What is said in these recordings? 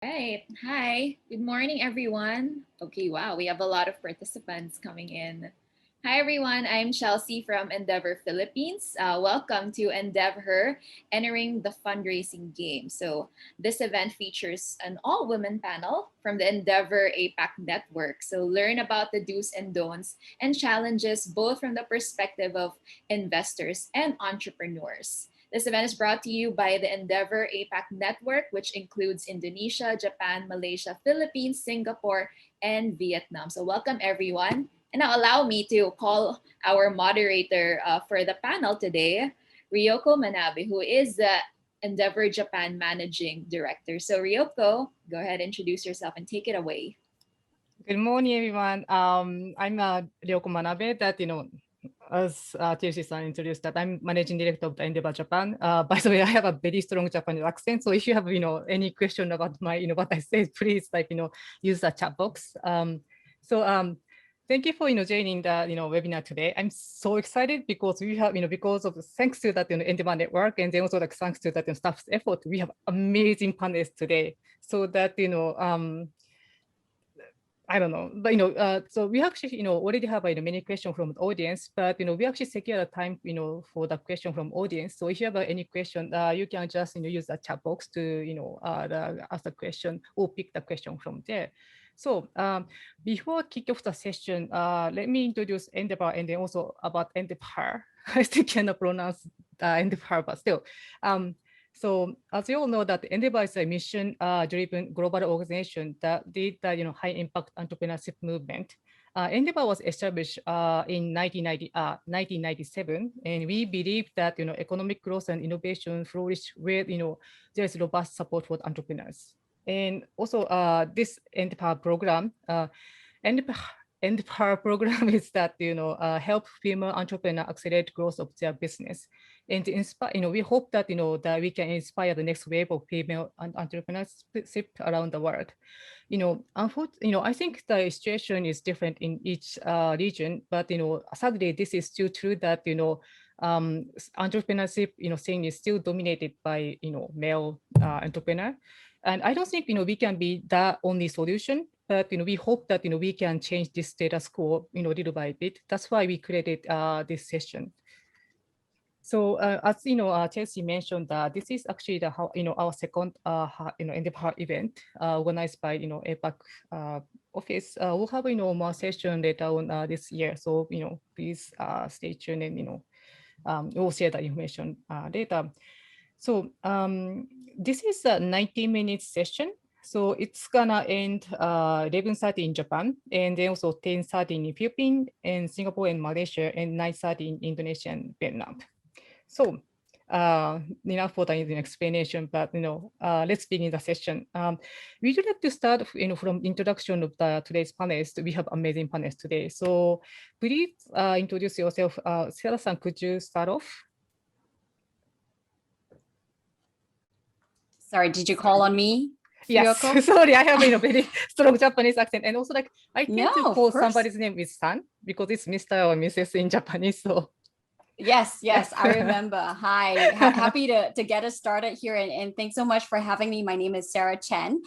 Right. Hi. Good morning, everyone. Okay, wow. We have a lot of participants coming in. Hi, everyone. I'm Chelsea from Endeavor Philippines. Welcome to EndeavHER, entering the fundraising game. So, this event features an all women panel from the Endeavor APAC network. So, learn about the do's and don'ts and challenges, both from the perspective of investors and entrepreneurs. This event is brought to you by the Endeavor APAC network, which includes Indonesia, Japan, Malaysia, Philippines, Singapore, and Vietnam. So, welcome everyone. And now, allow me to call our moderator for the panel today, Ryoko Manabe, who is the Endeavor Japan Managing Director. So, Ryoko, go ahead, introduce yourself and take it away. Good morning, everyone. I'm Ryoko Manabe. As TLC-san introduced, that I'm managing director of the Endeavor Japan. By the way, I have a very strong Japanese accent. So if you have, any question about my, what I said, please use the chat box. Thank you for, joining the, webinar today. I'm so excited because we have, because of thanks to that, Endeavor network, and then also thanks to that staff's effort, we have amazing panelists today. So that, I don't know, but so we actually already have many questions from the audience, but we actually secure a time for the question from audience. So if you have any question, you can just use the chat box to ask the question or pick the question from there. So before kick off the session, let me introduce Endeavor and then also about EndeavHER. I still cannot pronounce EndeavHER, but still. So as you all know that Endeavor is a mission-driven global organization that did the high impact entrepreneurship movement. Endeavor was established in 1997, and we believe that economic growth and innovation flourish where there is robust support for entrepreneurs. And also this Endeavor program, Endeavor program is that help female entrepreneurs accelerate growth of their business, and to inspire. We hope that that we can inspire the next wave of female entrepreneurship around the world. I think the situation is different in each region, but sadly, this is still true that entrepreneurship thing is still dominated by male entrepreneur, and I don't think we can be the only solution. But we hope that we can change this status quo little by bit. That's why we created this session. So as Chelsea mentioned, this is actually the our second Endeavor event organized by APAC office. We'll have more session later on this year. So please stay tuned, and we'll share the information later. So this is a 90-minute session. So it's gonna end 11:30 in Japan, and then also 10:30 in Philippines, and Singapore and Malaysia, and 9:30 in Indonesia and Vietnam. So enough for the explanation, but let's begin the session. We would like to start from introduction of the today's panelists. We have amazing panelists today. So please introduce yourself. Sarah-san, could you start off? Sorry, did you call on me? Yes, Ryoko? sorry, I have a very strong Japanese accent, and also I tend No, to of call course. somebody's name with san because it's Mr. or Mrs. in Japanese. So Yes, I remember. Hi, happy to get us started here, and thanks so much for having me. My name is Sarah Chen.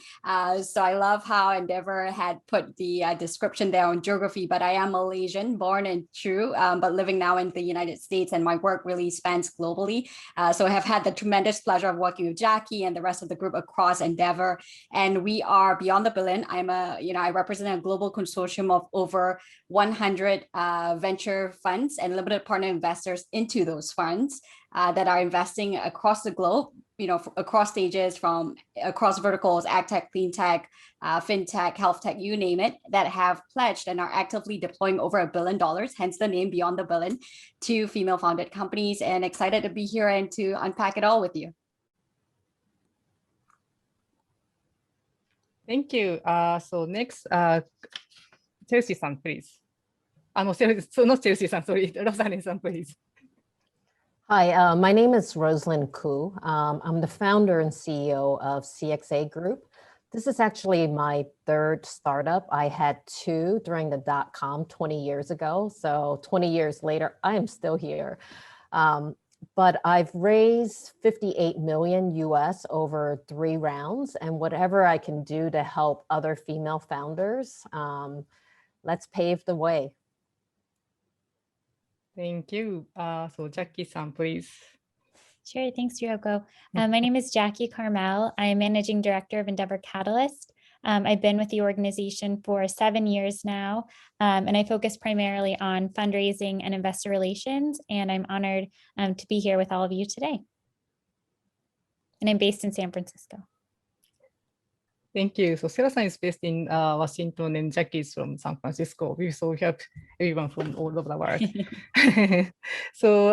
So I love how Endeavor had put the description there on geography, but I am Malaysian, born and true, but living now in the United States, and my work really spans globally. So I have had the tremendous pleasure of working with Jackie and the rest of the group across Endeavor, and we are beyond the billion. I represent a global consortium of over 100 venture funds and limited partner investors into those funds that are investing across the globe, across stages, from across verticals, ag tech, clean tech, fintech, health tech, you name it, that have pledged and are actively deploying over $1 billion, hence the name Beyond the Billion, to female founded companies. And excited to be here and to unpack it all with you. thank you. So next, Chelsea-san, please. Not Chelsea-san, sorry, Rosanne-san, please. Hi, my name is Rosalind Koo. I'm the founder and CEO of CXA Group. This is actually my third startup. I had two during the .com 20 years ago. So 20 years later, I am still here. but I've raised 58 million US over 3 rounds, and whatever I can do to help other female founders, let's pave the way. Thank you. So Jackie-san, please. Sure, thanks, Ryoko. My name is Jackie Carmel. I'm Managing Director of Endeavor Catalyst. I've been with the organization for 7 years now, and I focus primarily on fundraising and investor relations, and I'm honored to be here with all of you today. And I'm based in San Francisco. Thank you. So Sarah-san is based in Washington and Jackie is from San Francisco. We so have everyone from all over the world. So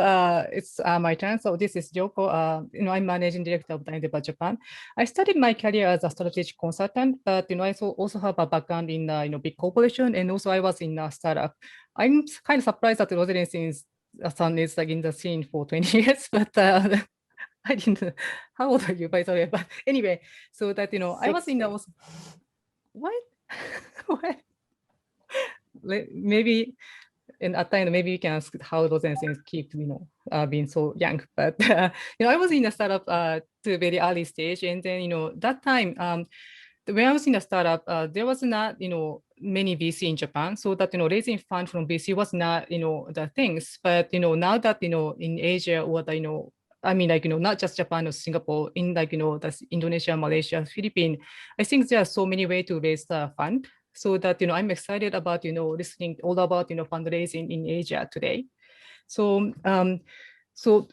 it's my turn. So this is Yoko. I'm managing director of the Endeavor Japan. I started my career as a strategic consultant, but I also have a background in big corporation, and also I was in a startup. I'm kind of surprised that Rosalyn is like in the scene for 20 years, but I didn't know. How old are you, by the way? But anyway, so that, I was in the, what? What? Maybe, and at time, maybe you can ask how those things keep, being so young. But, I was in a startup to a very early stage. And then, that time, when I was in a startup, there was not, many VC in Japan. So that, raising fund from VC was not, the things. But, now that, in Asia or the, I mean, not just Japan or Singapore, in that's Indonesia, Malaysia, Philippines, I think there are so many ways to raise the fund. So that, I'm excited about, listening all about, fundraising in Asia today. So, so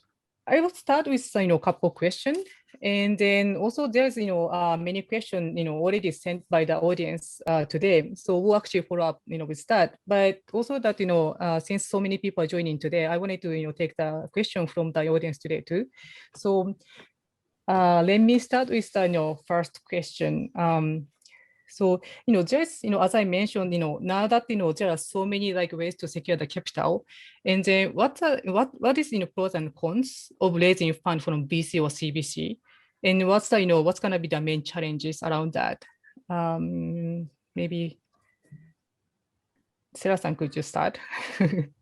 I will start with, a couple of questions. And then also there's, many questions, already sent by the audience today. So we'll actually follow up, with that. But also that, since so many people are joining today, I wanted to, take the question from the audience today too. So let me start with the, first question. So, just, as I mentioned, now that, there are so many ways to secure the capital, and then what is, pros and cons of raising fund from VC or CVC, and what's going to be the main challenges around that? Maybe Sarah-san, could you start?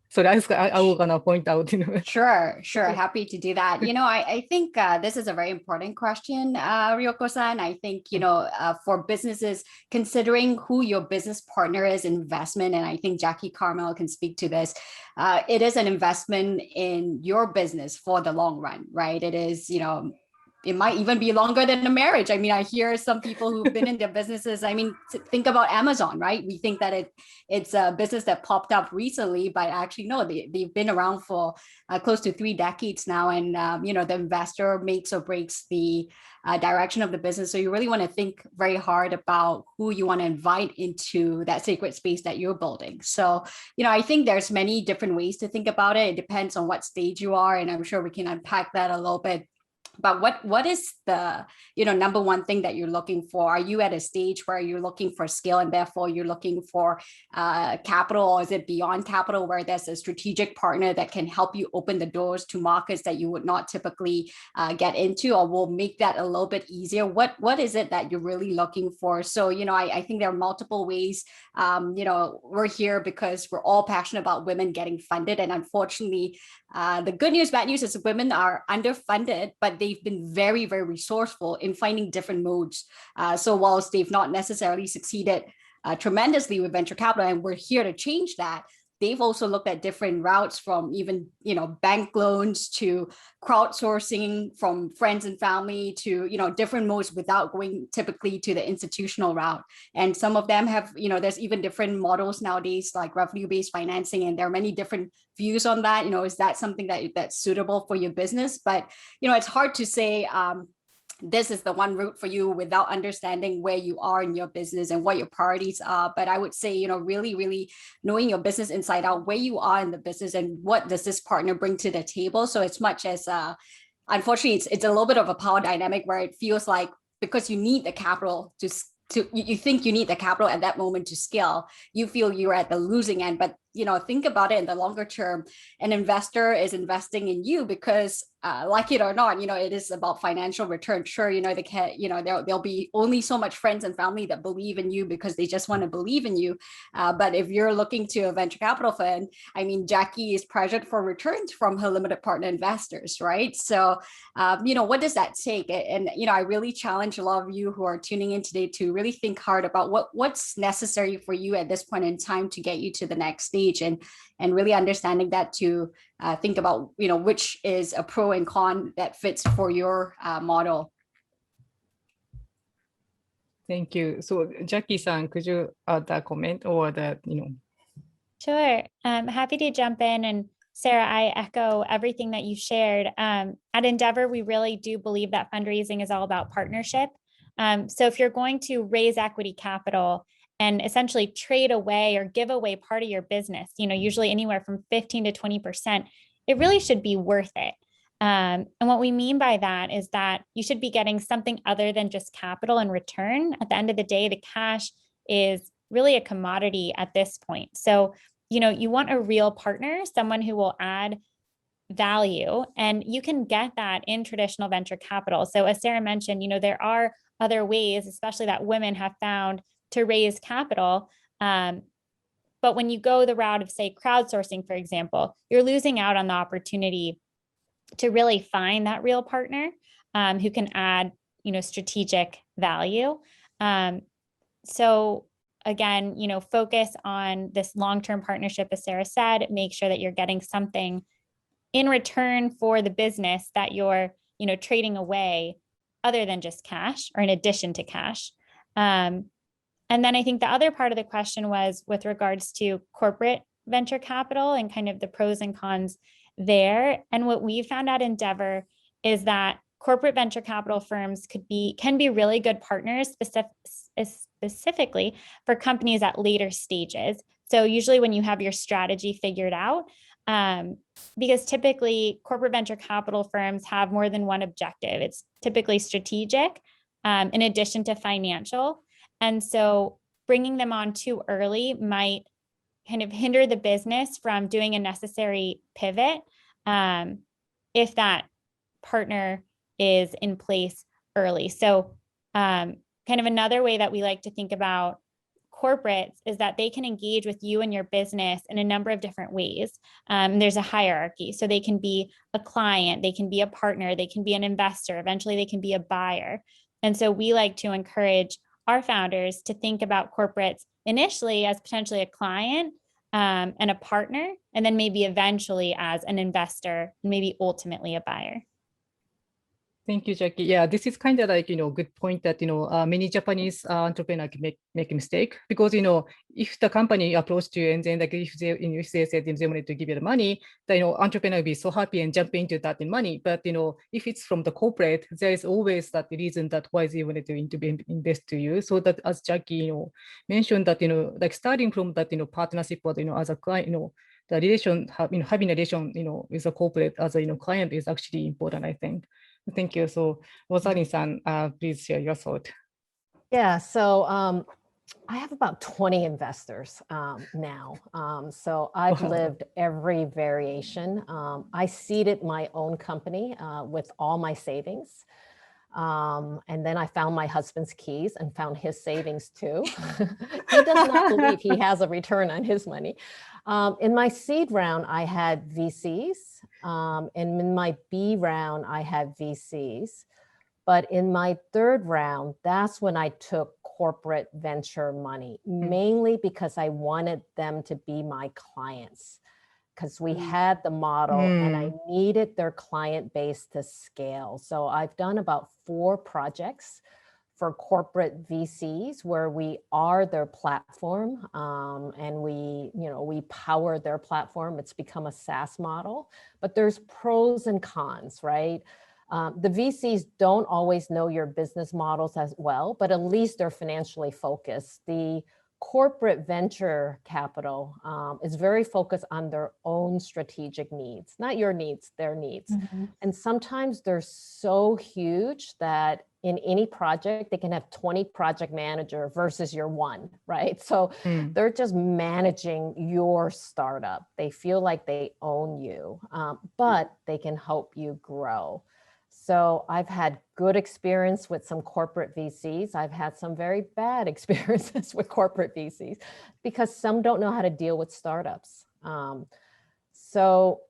So that's I will gonna point out. Sure. Happy to do that. I think this is a very important question, Ryoko-san. I think, for businesses, considering who your business partner is, investment, and I think Jackie Carmel can speak to this, it is an investment in your business for the long run, right? It is, it might even be longer than a marriage. I mean, I hear some people who've been in their businesses. I mean, think about Amazon, right? We think that it's a business that popped up recently, but actually, no, they've been around for close to 3 decades now. And, the investor makes or breaks the direction of the business. So you really want to think very hard about who you want to invite into that sacred space that you're building. So, I think there's many different ways to think about it. It depends on what stage you are. And I'm sure we can unpack that a little bit. But what is the number one thing that you're looking for? Are you at a stage where you're looking for scale and therefore you're looking for capital, or is it beyond capital where there's a strategic partner that can help you open the doors to markets that you would not typically get into, or will make that a little bit easier? What is it that you're really looking for? So I think there are multiple ways. We're here because we're all passionate about women getting funded, and unfortunately, the good news, bad news is women are underfunded, but they've been very, very resourceful in finding different modes. So whilst they've not necessarily succeeded tremendously with venture capital, and we're here to change that, they've also looked at different routes, from even, bank loans to crowdsourcing from friends and family to, different modes without going typically to the institutional route. And some of them have, there's even different models nowadays, like revenue-based financing, and there are many different views on that. Is that something that's suitable for your business? But, it's hard to say, this is the one route for you without understanding where you are in your business and what your priorities are. But I would say, really, really knowing your business inside out, where you are in the business and what does this partner bring to the table. So as much as, unfortunately, it's a little bit of a power dynamic where it feels like, because you need the capital you think you need the capital at that moment to scale, you feel you're at the losing end. But think about it in the longer term, an investor is investing in you because like it or not, it is about financial return. Sure, they can, there'll be only so much friends and family that believe in you because they just want to believe in you. But if you're looking to a venture capital fund, I mean, Jackie is pressured for returns from her limited partner investors, right? So, what does that take? And, I really challenge a lot of you who are tuning in today to really think hard about what's necessary for you at this point in time to get you to the next stage, and really understanding that to think about, which is a pro and con that fits for your model. Thank you. So Jackie-san, could you add that comment or that, Sure. Happy to jump in. And Sarah, I echo everything that you shared. At Endeavor, we really do believe that fundraising is all about partnership. So if you're going to raise equity capital and essentially trade away or give away part of your business, usually anywhere from 15 to 20%, it really should be worth it. And what we mean by that is that you should be getting something other than just capital in return. At the end of the day, the cash is really a commodity at this point. So, you want a real partner, someone who will add value, and you can get that in traditional venture capital. So as Sarah mentioned, there are other ways, especially that women have found, to raise capital. But when you go the route of, say, crowdsourcing, for example, you're losing out on the opportunity to really find that real partner who can add, strategic value. So again, focus on this long-term partnership, as Sarah said. Make sure that you're getting something in return for the business that you're, trading away, other than just cash or in addition to cash. And then I think the other part of the question was with regards to corporate venture capital and kind of the pros and cons there. And what we found at Endeavor is that corporate venture capital firms can be really good partners, specifically for companies at later stages. So usually when you have your strategy figured out, because typically corporate venture capital firms have more than one objective. It's typically strategic, in addition to financial. And so bringing them on too early might kind of hinder the business from doing a necessary pivot if that partner is in place early. So kind of another way that we like to think about corporates is that they can engage with you and your business in a number of different ways. There's a hierarchy. So they can be a client, they can be a partner, they can be an investor, eventually they can be a buyer. And so we like to encourage our founders to think about corporates initially as potentially a client and a partner, and then maybe eventually as an investor, and maybe ultimately a buyer. Thank you, Jackie. Yeah, this is kind of like, good point that, many Japanese entrepreneurs make a mistake because, if the company approached you and then like if they said they wanted to give you the money, the entrepreneur will be so happy and jump into that in money. But, if it's from the corporate, there is always that reason that why they wanted to invest to you. So that as Jackie, mentioned that, like starting from that, partnership or, as a client, the relation, having a relation, with a corporate as a, client is actually important, I think. Thank you. So Rosalind-san, please share your thought. Yeah, so I have about 20 investors now. So I've lived every variation. I seeded my own company with all my savings. And then I found my husband's keys and found his savings too. He does not believe he has a return on his money. In my seed round, I had VCs. And in my B round, I had VCs. But in my third round, that's when I took corporate venture money, mainly because I wanted them to be my clients, because we had the model and I needed their client base to scale. So I've done about 4 projects for corporate VCs where we are their platform and we power their platform. It's become a SaaS model, but there's pros and cons, right? The VCs don't always know your business models as well, but at least they're financially focused. The corporate venture capital is very focused on their own strategic needs, not your needs, their needs. And sometimes they're so huge that in any project, they can have 20 project manager versus your one, right? So they're just managing your startup. They feel like they own you, but they can help you grow. So I've had good experience with some corporate VCs. I've had some very bad experiences with corporate VCs because some don't know how to deal with startups. So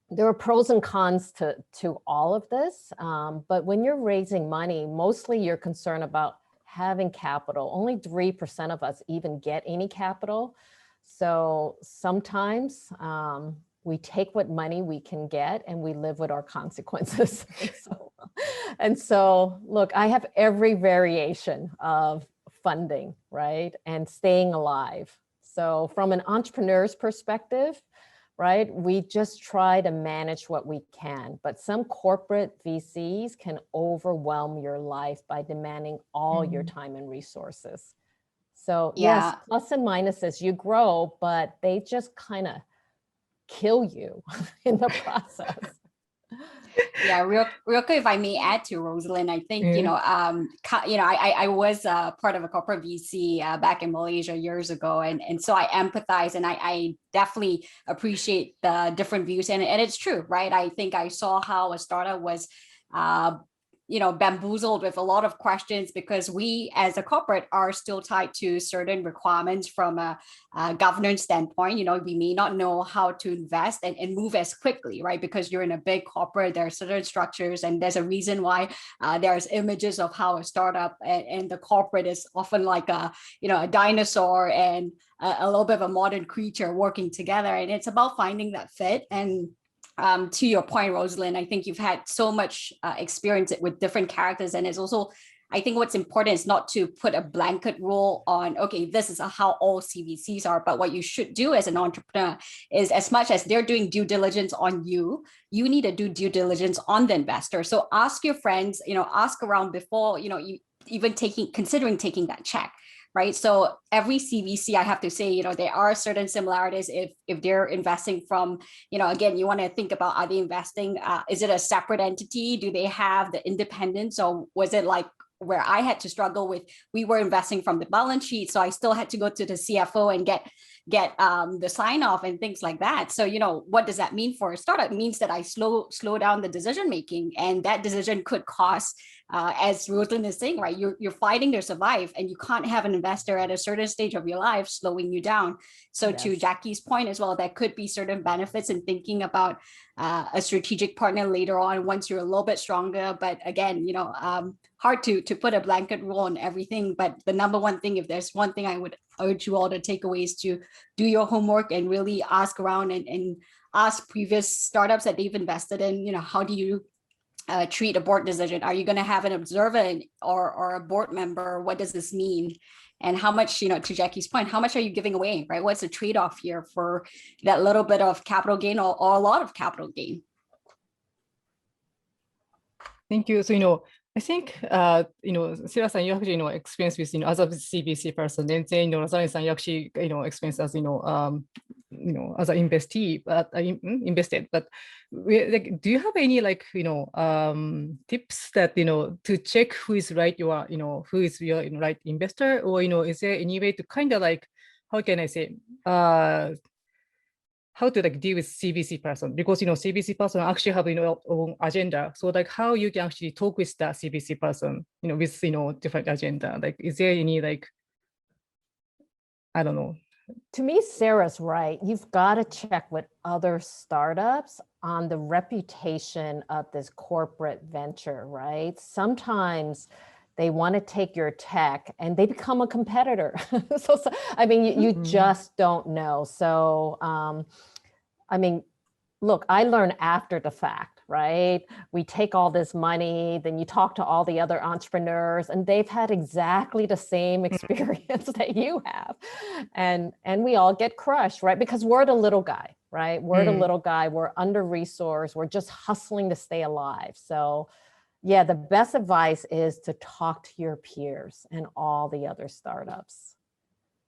there are pros and cons to all of this. But when you're raising money, mostly you're concerned about having capital. Only 3% of us even get any capital. So sometimes we take what money we can get and we live with our consequences. And so, look, I have every variation of funding, right? And staying alive. So from an entrepreneur's perspective, right, we just try to manage what we can. But some corporate VCs can overwhelm your life by demanding all your time and resources. So yes, plus and minuses, you grow, but they just kind of kill you in the process. Yeah, real quick, if I may add to Rosalind, I think, I was part of a corporate VC back in Malaysia years ago. And so I empathize and I definitely appreciate the different views. And it's true, right? I think I saw how a startup was bamboozled with a lot of questions because we as a corporate are still tied to certain requirements from a governance standpoint. We may not know how to invest and move as quickly, right? Because you're in a big corporate, there are certain structures, and there's a reason why there's images of how a startup and the corporate is often like a dinosaur and a little bit of a modern creature working together. And it's about finding that fit. And to your point, Rosalind, I think you've had so much experience with different characters. And it's also, I think what's important is not to put a blanket rule on, okay, this is how all CVCs are. But what you should do as an entrepreneur is, as much as they're doing due diligence on you, you need to do due diligence on the investor. So ask your friends, ask around before, you even considering taking that check. Right. So every CVC, I have to say, there are certain similarities if they're investing from, again, you want to think about, are they investing? Is it a separate entity? Do they have the independence? Or was it like where I had to struggle with, we were investing from the balance sheet. So I still had to go to the CFO and get the sign off and things like that. So, what does that mean for a startup? It means that I slow down the decision making, and that decision could cost, as Rosalind is saying, right? You're fighting to survive, and you can't have an investor at a certain stage of your life slowing you down. So to Jackie's point as well, there could be certain benefits in thinking about a strategic partner later on once you're a little bit stronger. But again, hard to put a blanket rule on everything. But the number one thing, if there's one thing I would urge you all to take away, is to do your homework and really ask around and ask previous startups that they've invested in, how do you treat a board decision? Are you going to have an observer or a board member? What does this mean? And how much, to Jackie's point, how much are you giving away, right? What's the trade-off here for that little bit of capital gain or a lot of capital gain? Thank you. So, I think, Sarah-san, you actually, experience with, as a CVC person, then, Rosalind-san, you actually, experience as, as an investee, but invested. But do you have any tips that, to check who is right, who is your right investor, or, is there any way to kind of how can I say, how to deal with CVC person, because CVC person actually have own agenda. So how you can actually talk with that CVC person, with different agenda. Is there any I don't know. To me, Sarah's right. You've got to check with other startups on the reputation of this corporate venture, right? Sometimes they want to take your tech and they become a competitor. so I mean, you just don't know. So, I mean, look, I learned after the fact, right? We take all this money, then you talk to all the other entrepreneurs, and they've had exactly the same experience that you have. And we all get crushed, right? Because we're the little guy, right? We're the little guy, we're under-resourced, we're just hustling to stay alive. So yeah, the best advice is to talk to your peers and all the other startups.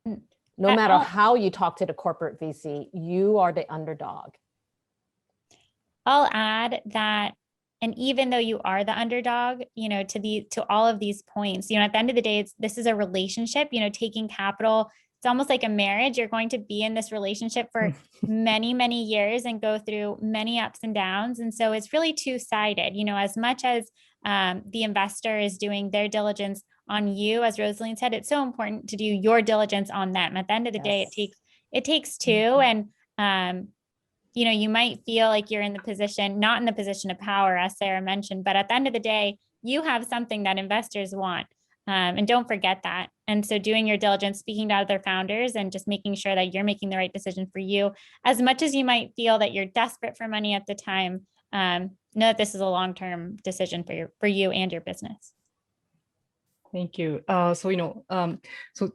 No matter how you talk to the corporate VC, you are the underdog. I'll add that, and even though you are the underdog, to all of these points, at the end of the day, this is a relationship, taking capital. It's almost like a marriage. You're going to be in this relationship for many, many years and go through many ups and downs. And so it's really two-sided, as much as the investor is doing their diligence on you, as Rosaline said, it's so important to do your diligence on them. At the end of the day, it takes two. And, you might feel like you're not in the position of power, as Sarah mentioned, but at the end of the day, you have something that investors want. And don't forget that. And so doing your diligence, speaking to other founders and just making sure that you're making the right decision for you, as much as you might feel that you're desperate for money at the time, know that this is a long-term decision for you and your business. Thank you. So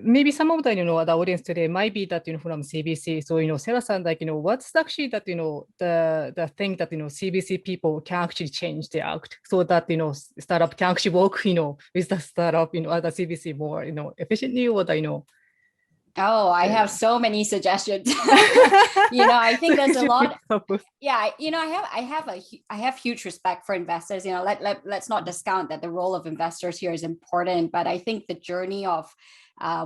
maybe some of the, the audience today might be that, from CVC. So, Sarah-san, what's actually that, the thing that, CVC people can actually change the act so that, startup can actually work, with the startup, at the CVC more, efficiently, or Oh, I have so many suggestions. I think there's a lot. Yeah, I have huge respect for investors. Let's not discount that the role of investors here is important, but I think the journey of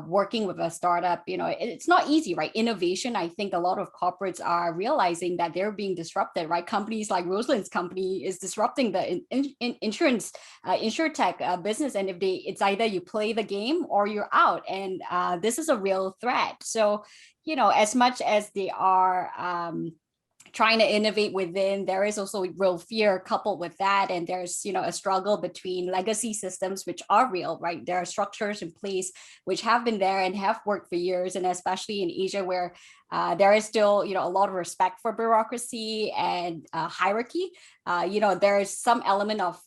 working with a startup, it's not easy, right? Innovation, I think a lot of corporates are realizing that they're being disrupted, right? Companies like Rosaline's company is disrupting the insurtech business. And it's either you play the game or you're out. And this is a real threat. So, as much as they are trying to innovate within, there is also real fear coupled with that. And there's, a struggle between legacy systems, which are real, right? There are structures in place which have been there and have worked for years. And especially in Asia, where there is still, a lot of respect for bureaucracy and hierarchy. There is some element of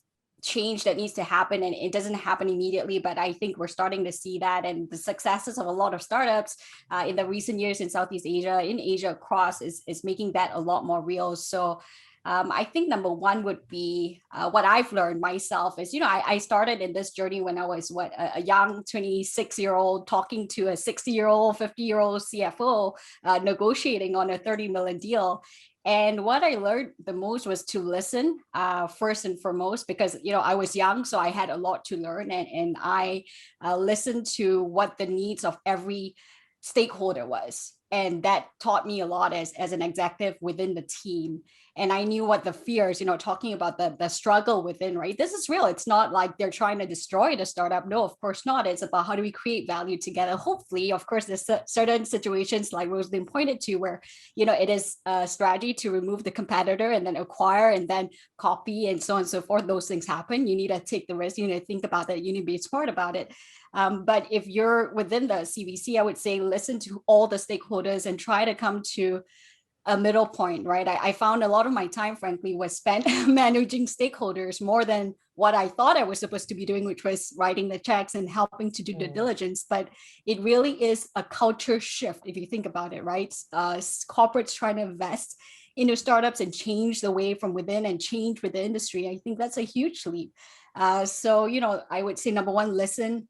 change that needs to happen, and it doesn't happen immediately, but I think we're starting to see that, and the successes of a lot of startups in the recent years in Southeast Asia, in Asia across, is making that a lot more real. So I think number one would be what I've learned myself is, I started in this journey when I was a young 26-year-old talking to a 60-year-old, 50-year-old CFO negotiating on a 30 million deal. And what I learned the most was to listen first and foremost, because, I was young, so I had a lot to learn, and I listened to what the needs of every stakeholder was. And that taught me a lot as an executive within the team. And I knew what the fears, talking about the struggle within, right? This is real. It's not like they're trying to destroy the startup. No, of course not. It's about how do we create value together. Hopefully, of course, there's certain situations like Rosalind pointed to where, it is a strategy to remove the competitor and then acquire and then copy and so on and so forth. Those things happen. You need to take the risk. You need to think about that. You need to be smart about it. But if you're within the CVC, I would say listen to all the stakeholders and try to come to a middle point, right? I found a lot of my time, frankly, was spent managing stakeholders more than what I thought I was supposed to be doing, which was writing the checks and helping to do due diligence. But it really is a culture shift, if you think about it, right? Corporates trying to invest into startups and change the way from within and change with the industry. I think that's a huge leap. So, I would say number one, listen.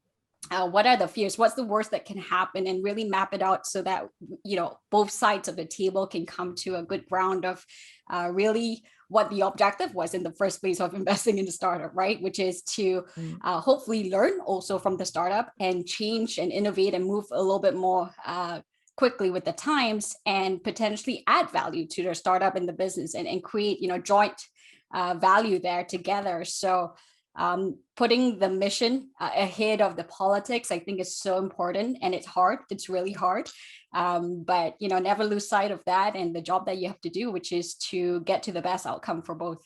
What are the fears? What's the worst that can happen? And really map it out so that, both sides of the table can come to a good ground of really what the objective was in the first place of investing in the startup, right? Which is to hopefully learn also from the startup and change and innovate and move a little bit more quickly with the times and potentially add value to their startup and the business and create, joint value there together. So putting the mission ahead of the politics, I think is so important, and it's hard. It's really hard. But, never lose sight of that and the job that you have to do, which is to get to the best outcome for both.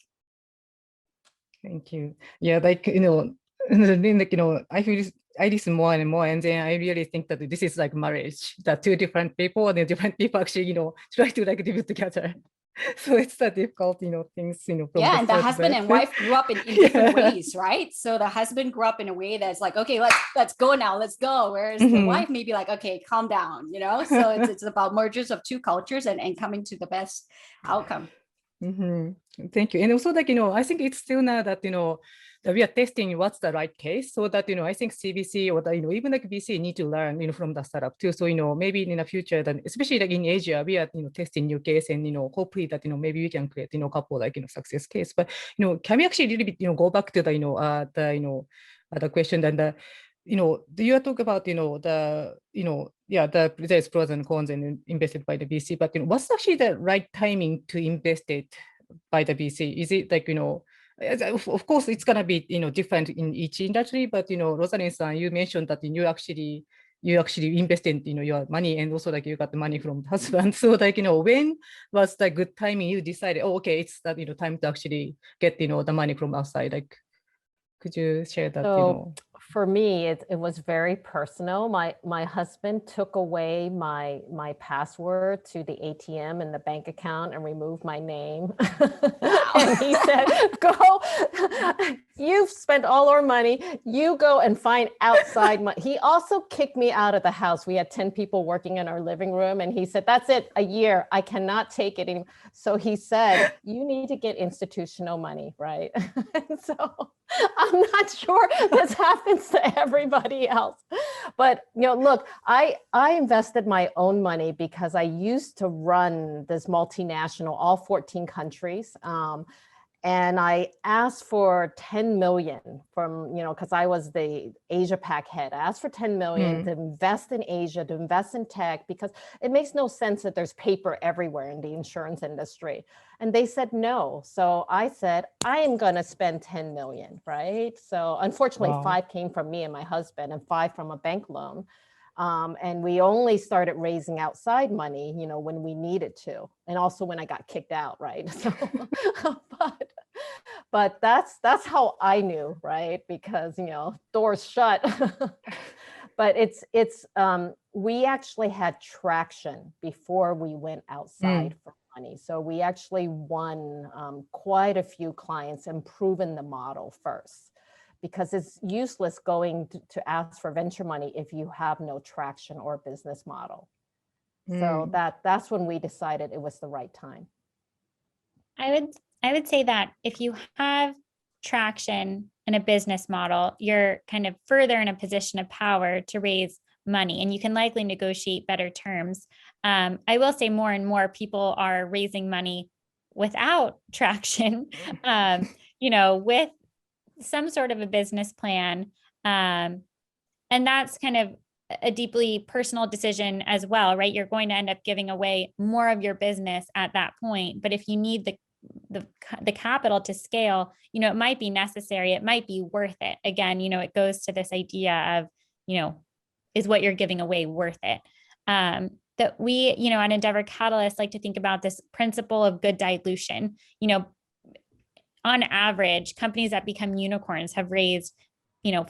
Thank you. Yeah, I listen more and more, and then I really think that this is like marriage, that two different people and the different people actually, try to live together. So it's the difficult, things, from and the husband and wife grew up in different ways, right? So the husband grew up in a way that's like, okay, let's go now, let's go. Whereas the wife may be like, okay, calm down, So it's about mergers of two cultures and coming to the best outcome. Thank you. And also, I think it's still now that, we are testing what's the right case, so that I think CBC or the even like VC need to learn from the startup too. So maybe in the future, then especially like in Asia, we are testing new case, and hopefully that maybe we can create a couple like success case. But can we actually really go back to the question and the do you talk about the there's pros and cons and invested by the VC, but what's actually the right timing to invest it by the VC? Is it like of course it's gonna be different in each industry, but Rosalind-san, you mentioned that you actually invested your money, and also like you got the money from the husband. So like when was the good timing you decided, oh okay, it's that time to actually get the money from outside? Like, could you share that? So for me, it was very personal. My husband took away my password to the ATM and the bank account and removed my name. And he said, go, you've spent all our money. You go and find outside money. He also kicked me out of the house. We had 10 people working in our living room. And he said, that's it, a year. I cannot take it anymore. So he said, you need to get institutional money, right? And so I'm not sure this happens to everybody else. But look, I invested my own money because I used to run this multinational, all 14 countries. And I asked for 10 million from, because I was the Asia Pac head. I asked for 10 million to invest in Asia, to invest in tech, because it makes no sense that there's paper everywhere in the insurance industry. And they said no. So I said, I am going to spend 10 million, right? So unfortunately, 5 came from me and my husband and 5 from a bank loan. And we only started raising outside money, when we needed to, and also when I got kicked out, right? So, but that's how I knew, right? Because doors shut. But we actually had traction before we went outside for money. So we actually won quite a few clients and proven the model first. Because it's useless going to ask for venture money if you have no traction or business model. So that's when we decided it was the right time. I would say that if you have traction and a business model, you're kind of further in a position of power to raise money, and you can likely negotiate better terms. I will say more and more people are raising money without traction, with some sort of a business plan. And that's kind of a deeply personal decision as well, right? You're going to end up giving away more of your business at that point. But if you need the capital to scale, it might be necessary. It might be worth it. Again, it goes to this idea of, is what you're giving away worth it? That we, at Endeavor Catalyst, like to think about this principle of good dilution. On average, companies that become unicorns have raised,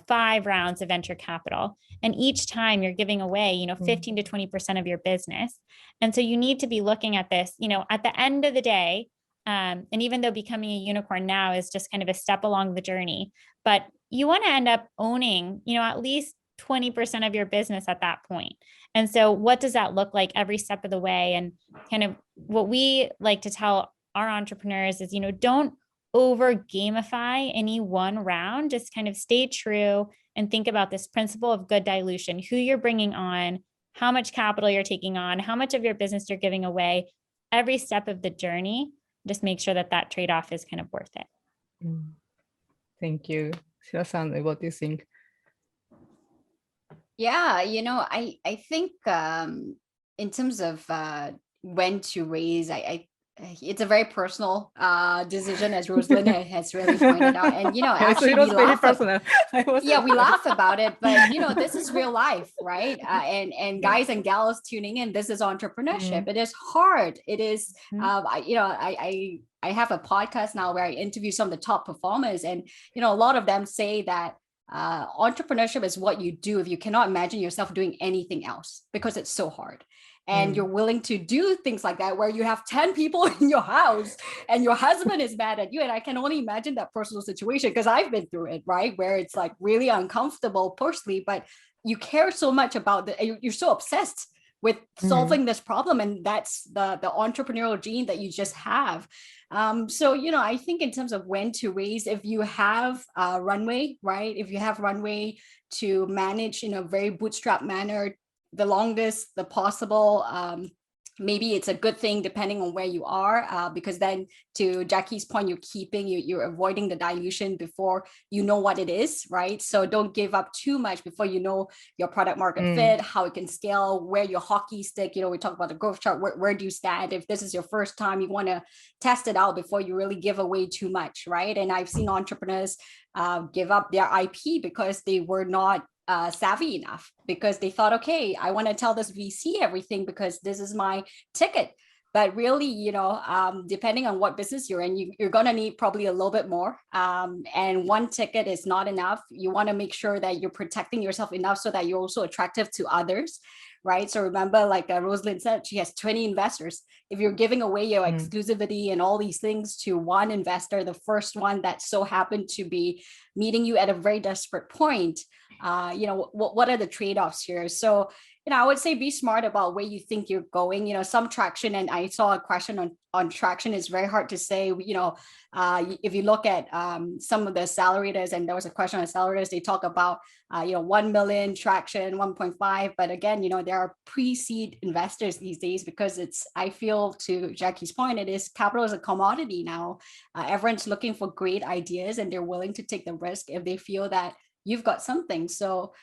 5 rounds of venture capital. And each time you're giving away, 15 to 20% of your business. And so you need to be looking at this, at the end of the day. And even though becoming a unicorn now is just kind of a step along the journey, but you want to end up owning, at least 20% of your business at that point. And so what does that look like every step of the way? And kind of what we like to tell our entrepreneurs is, don't over gamify any one round. Just kind of stay true and think about this principle of good dilution, who you're bringing on, how much capital you're taking on, how much of your business you're giving away, every step of the journey. Just make sure that trade-off is kind of worth it. Thank you. Shira-san, what do you think? Yeah, I think in terms of when to raise, it's a very personal decision, as Rosalind has really pointed out. And, actually we laugh about it, but, this is real life, right? And guys and gals tuning in, this is entrepreneurship. It is hard. It is, I have a podcast now where I interview some of the top performers, and, a lot of them say that entrepreneurship is what you do if you cannot imagine yourself doing anything else, because it's so hard. And you're willing to do things like that, where you have 10 people in your house and your husband is mad at you. And I can only imagine that personal situation, because I've been through it, right? Where it's like really uncomfortable personally, but you care so much about you're so obsessed with solving this problem. And that's the entrepreneurial gene that you just have. So, I think in terms of when to raise, if you have runway, right? If you have runway to manage in a very bootstrap manner, the longest, the possible, maybe it's a good thing depending on where you are, because then to Jackie's point, you're avoiding the dilution before you know what it is, right? So don't give up too much before you know your product market fit, how it can scale, where your hockey stick, we talk about the growth chart, where do you stand? If this is your first time, you want to test it out before you really give away too much, right? And I've seen entrepreneurs give up their IP because they were not savvy enough, because they thought, okay, I want to tell this VC everything because this is my ticket. But really, depending on what business you're in, you're going to need probably a little bit more. And one ticket is not enough. You want to make sure that you're protecting yourself enough so that you're also attractive to others, right? So remember, like Rosalind said, she has 20 investors. If you're giving away your exclusivity and all these things to one investor, the first one that so happened to be meeting you at a very desperate point, what are the trade-offs here? So, I would say be smart about where you think you're going. Some traction, and I saw a question on traction, is very hard to say. If you look at some of the accelerators, and there was a question on accelerators, they talk about 1 million traction, 1.5. But again, there are pre-seed investors these days, because I feel, to Jackie's point, capital is a commodity now. Everyone's looking for great ideas, and they're willing to take the risk if they feel that you've got something. So,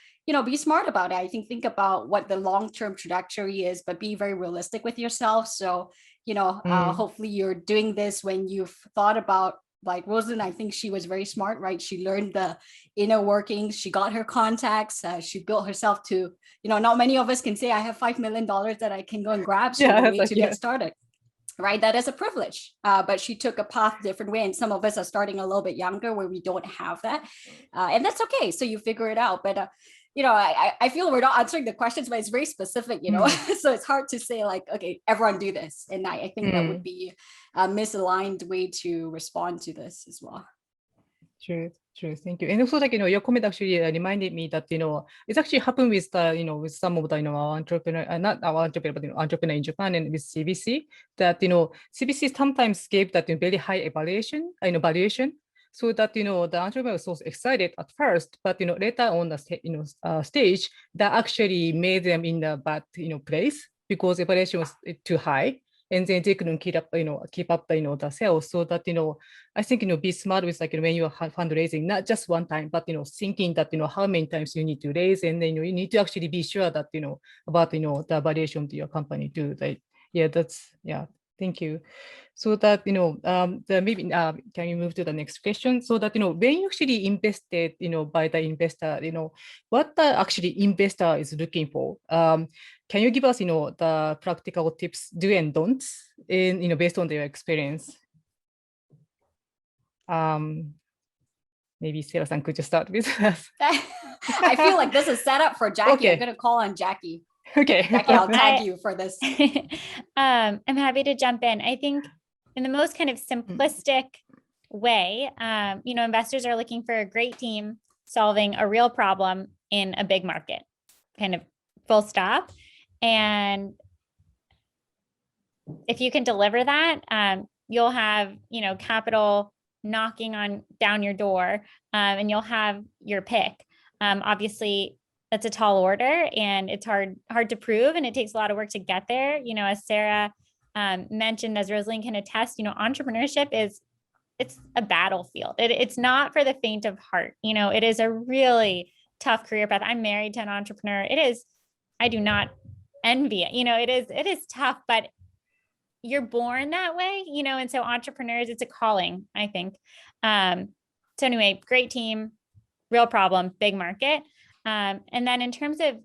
be smart about it. I think about what the long-term trajectory is, but be very realistic with yourself. So, hopefully you're doing this when you've thought about, like Rosalind, I think she was very smart, right? She learned the inner workings. She got her contacts. She built herself to, not many of us can say, I have $5 million that I can go and grab straight away to get started. Right, that is a privilege, but she took a path different way, and some of us are starting a little bit younger where we don't have that, and that's okay. So you figure it out. But I feel we're not answering the questions, but it's very specific, so it's hard to say like, okay, everyone do this, and I think that would be a misaligned way to respond to this as well. True. Thank you. And also, your comment actually reminded me that, it's actually happened with with some of the, our entrepreneur, not our entrepreneur, but entrepreneur in Japan and with CVC, that, CVC sometimes gave that very high valuation, so that, the entrepreneur was so excited at first, but, later on the stage, that actually made them in a bad, place, because evaluation was too high. And then they couldn't keep up the, the sales. So that, I think, be smart with when you are fundraising, not just one time, but, thinking that, how many times you need to raise, and then, you need to actually be sure that, about, the valuation of your company too. Thank you. So that, maybe can you move to the next question? So that, when you actually invested, by the investor, what the actually investor is looking for. Can you give us, the practical tips, do and don'ts, in, based on their experience? Maybe Sarah-san, could you start with us? I feel like this is set up for Jackie. Okay. I'm going to call on Jackie. Okay. Jackie, I'll tag you for this. I'm happy to jump in. I think in the most kind of simplistic way, investors are looking for a great team solving a real problem in a big market, kind of full stop. And if you can deliver that, you'll have, capital knocking down your door, and you'll have your pick. Obviously, that's a tall order, and it's hard to prove, and it takes a lot of work to get there. As Sarah mentioned, as Rosalind can attest, entrepreneurship it's a battlefield. It's not for the faint of heart. It is a really tough career path. I'm married to an entrepreneur. I do not envy it. It is tough, but you're born that way, and so entrepreneurs, it's a calling, I think. So anyway, great team, real problem, big market. And then in terms of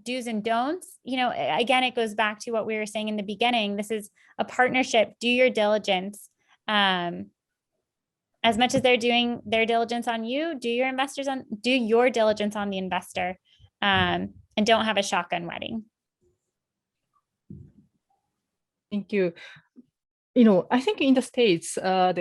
do's and don'ts, again, it goes back to what we were saying in the beginning. This is a partnership. Do your diligence. As much as they're doing their diligence on you, do your diligence on the investor, and don't have a shotgun wedding. Thank you. I think in the States, I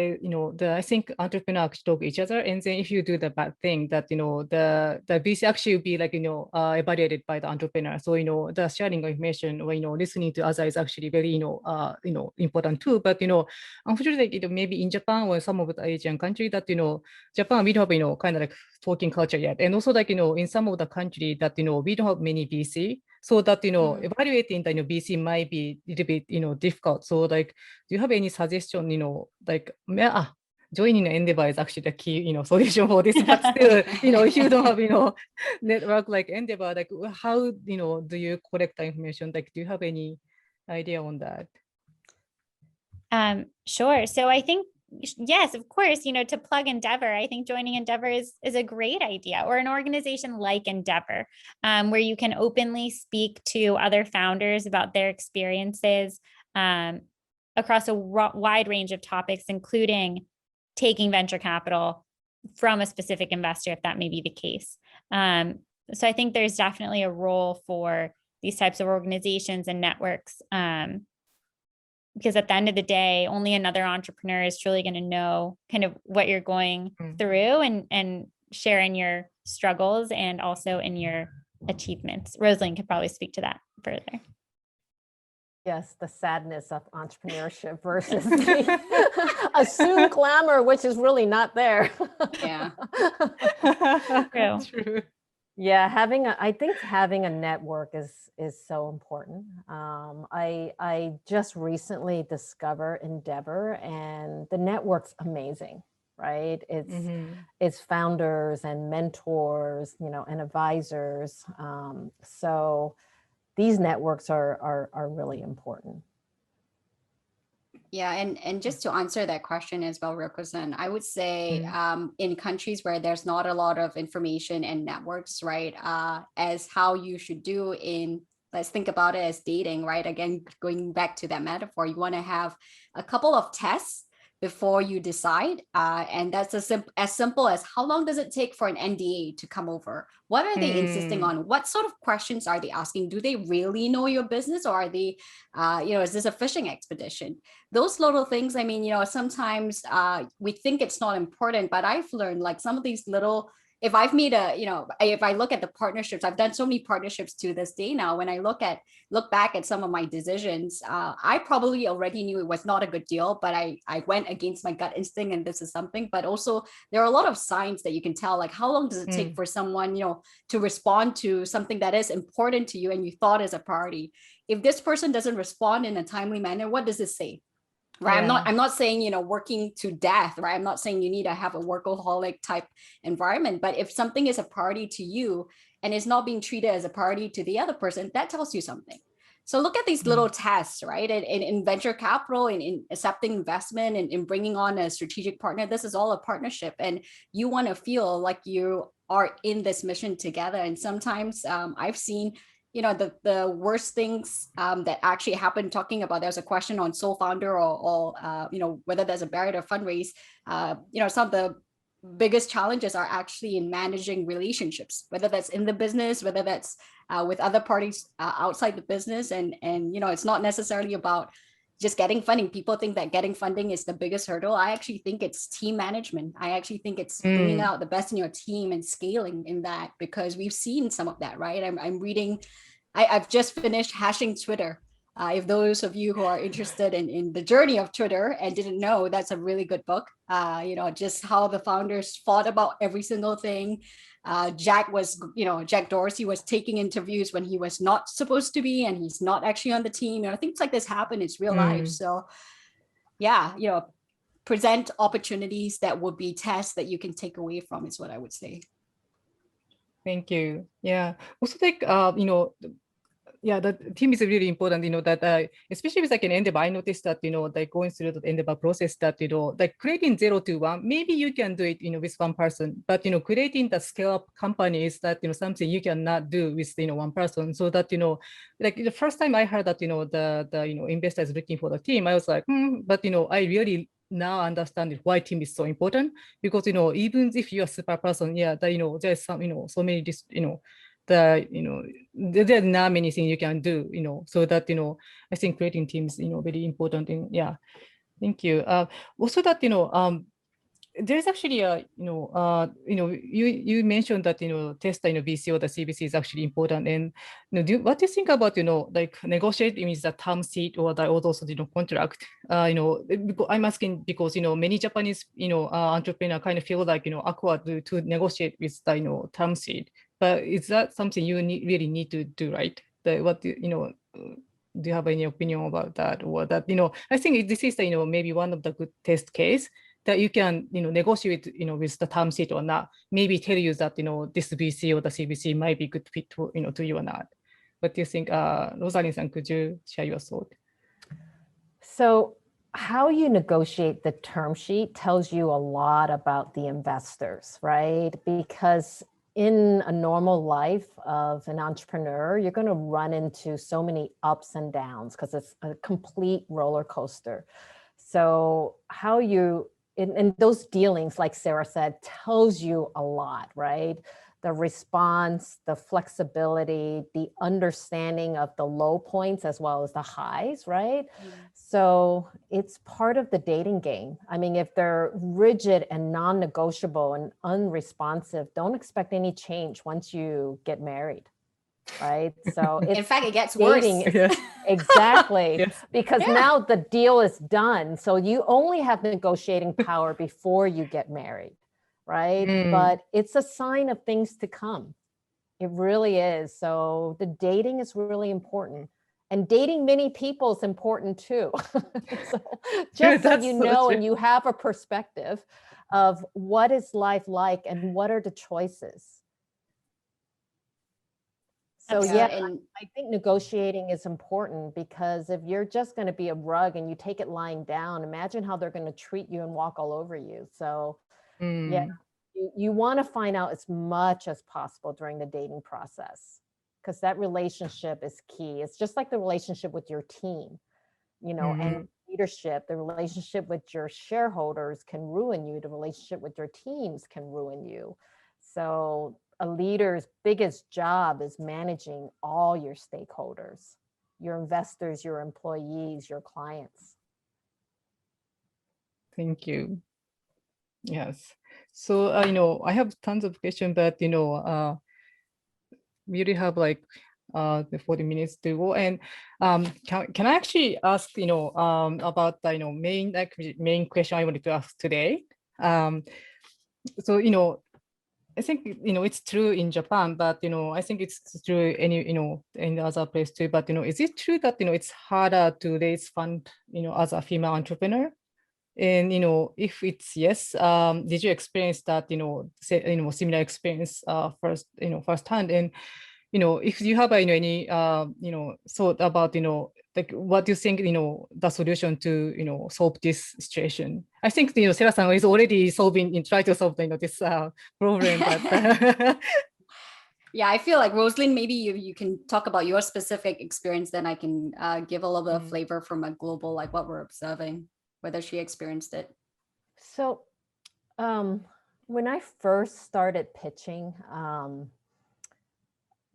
think entrepreneurs talk to each other, and then if you do the bad thing, that the VC actually will be like evaluated by the entrepreneur. So the sharing of information or listening to others is actually very important too. But unfortunately, maybe in Japan or some of the Asian countries that Japan we don't have kind of like talking culture yet, and also like in some of the country that we don't have many VC. So that evaluating the BC might be a little bit difficult. So like, do you have any suggestion? Like joining Endeavor is actually the key solution for this. But still, if you don't have network like Endeavor, like how do you collect the information? Like, do you have any idea on that? Sure. So I think, yes, of course, to plug Endeavor, I think joining Endeavor is a great idea, or an organization like Endeavor, where you can openly speak to other founders about their experiences across a wide range of topics, including taking venture capital from a specific investor, if that may be the case. So I think there's definitely a role for these types of organizations and networks, because at the end of the day, only another entrepreneur is truly going to know kind of what you're going through and share in your struggles and also in your achievements. Rosalind could probably speak to that further. Yes, the sadness of entrepreneurship versus the assumed glamour, which is really not there. Yeah. True. Yeah, I think having a network is so important. I just recently discovered Endeavor, and the network's amazing, right? It's founders and mentors, and advisors. So these networks are really important. Yeah, and just to answer that question as well, Ryoko-san, I would say in countries where there's not a lot of information and networks, right, as how you should do in, let's think about it as dating, right? Again, going back to that metaphor, you want to have a couple of tests before you decide. And that's as simple as, how long does it take for an NDA to come over? What are they insisting on? What sort of questions are they asking? Do they really know your business, or are they, is this a fishing expedition? Those little things, I mean, sometimes we think it's not important, but I've learned like some of these little, if I've made if I look at the partnerships, I've done so many partnerships to this day now. When I look back at some of my decisions, I probably already knew it was not a good deal, but I went against my gut instinct, and this is something. But also there are a lot of signs that you can tell, like how long does it take for someone, to respond to something that is important to you and you thought is a priority. If this person doesn't respond in a timely manner, what does it say? Right. Yeah. I'm not saying, working to death, right? I'm not saying you need to have a workaholic type environment, but if something is a priority to you and is not being treated as a priority to the other person, that tells you something. So look at these little tests, right? In venture capital, in accepting investment, and in bringing on a strategic partner, this is all a partnership, and you want to feel like you are in this mission together. And sometimes I've seen the worst things that actually happen, talking about, there's a question on sole founder or whether there's a barrier to fundraise. Some of the biggest challenges are actually in managing relationships, whether that's in the business, whether that's with other parties outside the business. And it's not necessarily about just getting funding. People think that getting funding is the biggest hurdle. I actually think it's team management. I actually think it's bringing out the best in your team and scaling in that, because we've seen some of that, right? I'm reading, I've just finished Hashing Twitter. If those of you who are interested in the journey of Twitter and didn't know, that's a really good book. Just how the founders fought about every single thing. Jack Dorsey was taking interviews when he was not supposed to be, and he's not actually on the team. Things like this happen. It's real life. So yeah, present opportunities that would be tests that you can take away from, is what I would say. Thank you. Yeah. Also, like, the team is really important, that especially with like an Endeavor, I noticed that, like going through the Endeavor process, that, like creating 0 to 1, maybe you can do it, with one person, but, creating the scale up companies, that, something you cannot do with, one person. So that, like the first time I heard that, the investors looking for the team, I was like, but, I really now understand why team is so important, because, even if you're a super person, there's some, so many, there are not many things you can do, so that, I think creating teams, very important. Thank you. Also that, there's actually a, you mentioned that, test, VC or the CVC is actually important. And, what do you think about, like negotiating with the term sheet or the also, contract? I'm asking because, many Japanese, entrepreneur kind of feel like, awkward to negotiate with the, term sheet. But is that something you really need to do, right? Do you have any opinion about that? Or that, I think this is, maybe one of the good test case that you can, negotiate, with the term sheet or not, maybe tell you that, this VC or the CVC might be good fit to, to you or not. What do you think? Rosalind-san, could you share your thought? So how you negotiate the term sheet tells you a lot about the investors, right? Because in a normal life of an entrepreneur, you're going to run into so many ups and downs because it's a complete roller coaster. So how you, in those dealings, like Sarah said, tells you a lot, right? The response, the flexibility, the understanding of the low points as well as the highs, right? So it's part of the dating game. I mean, if they're rigid and non-negotiable and unresponsive, don't expect any change once you get married, right? So it's, in fact, it gets dating worse. is, exactly, Yes. because now the deal is done. So you only have negotiating power before you get married, right? But it's a sign of things to come. It really is. So the dating is really important. And dating many people is important too. So just so That's you so know, true. and you have a perspective of what is life like and what are the choices. So yeah, and I think negotiating is important because if you're just going to be a rug and you take it lying down, imagine how they're going to treat you and walk all over you. So yeah, you want to find out as much as possible during the dating process because that relationship is key. It's just like the relationship with your team, and leadership. The relationship with your shareholders can ruin you. The relationship with your teams can ruin you. So a leader's biggest job is managing all your stakeholders, your investors, your employees, your clients. Thank you. Yes. So, I have tons of questions, but, we really have like the 40 minutes to go. And can I actually ask, about the, main question I wanted to ask today? So, I think, it's true in Japan, but, I think it's true in other place too. But, is it true that, it's harder to raise fund, as a female entrepreneur? And, if it's yes, did you experience that, similar experience firsthand? And, if you have, any, thought about, like what do you think, the solution to, solve this situation? I think, Sarah-san is already try to solve, this problem, but yeah, I feel like Rosalind, maybe you can talk about your specific experience, then I can give a little bit of flavor from a global, like what we're observing, whether she experienced it. So when I first started pitching,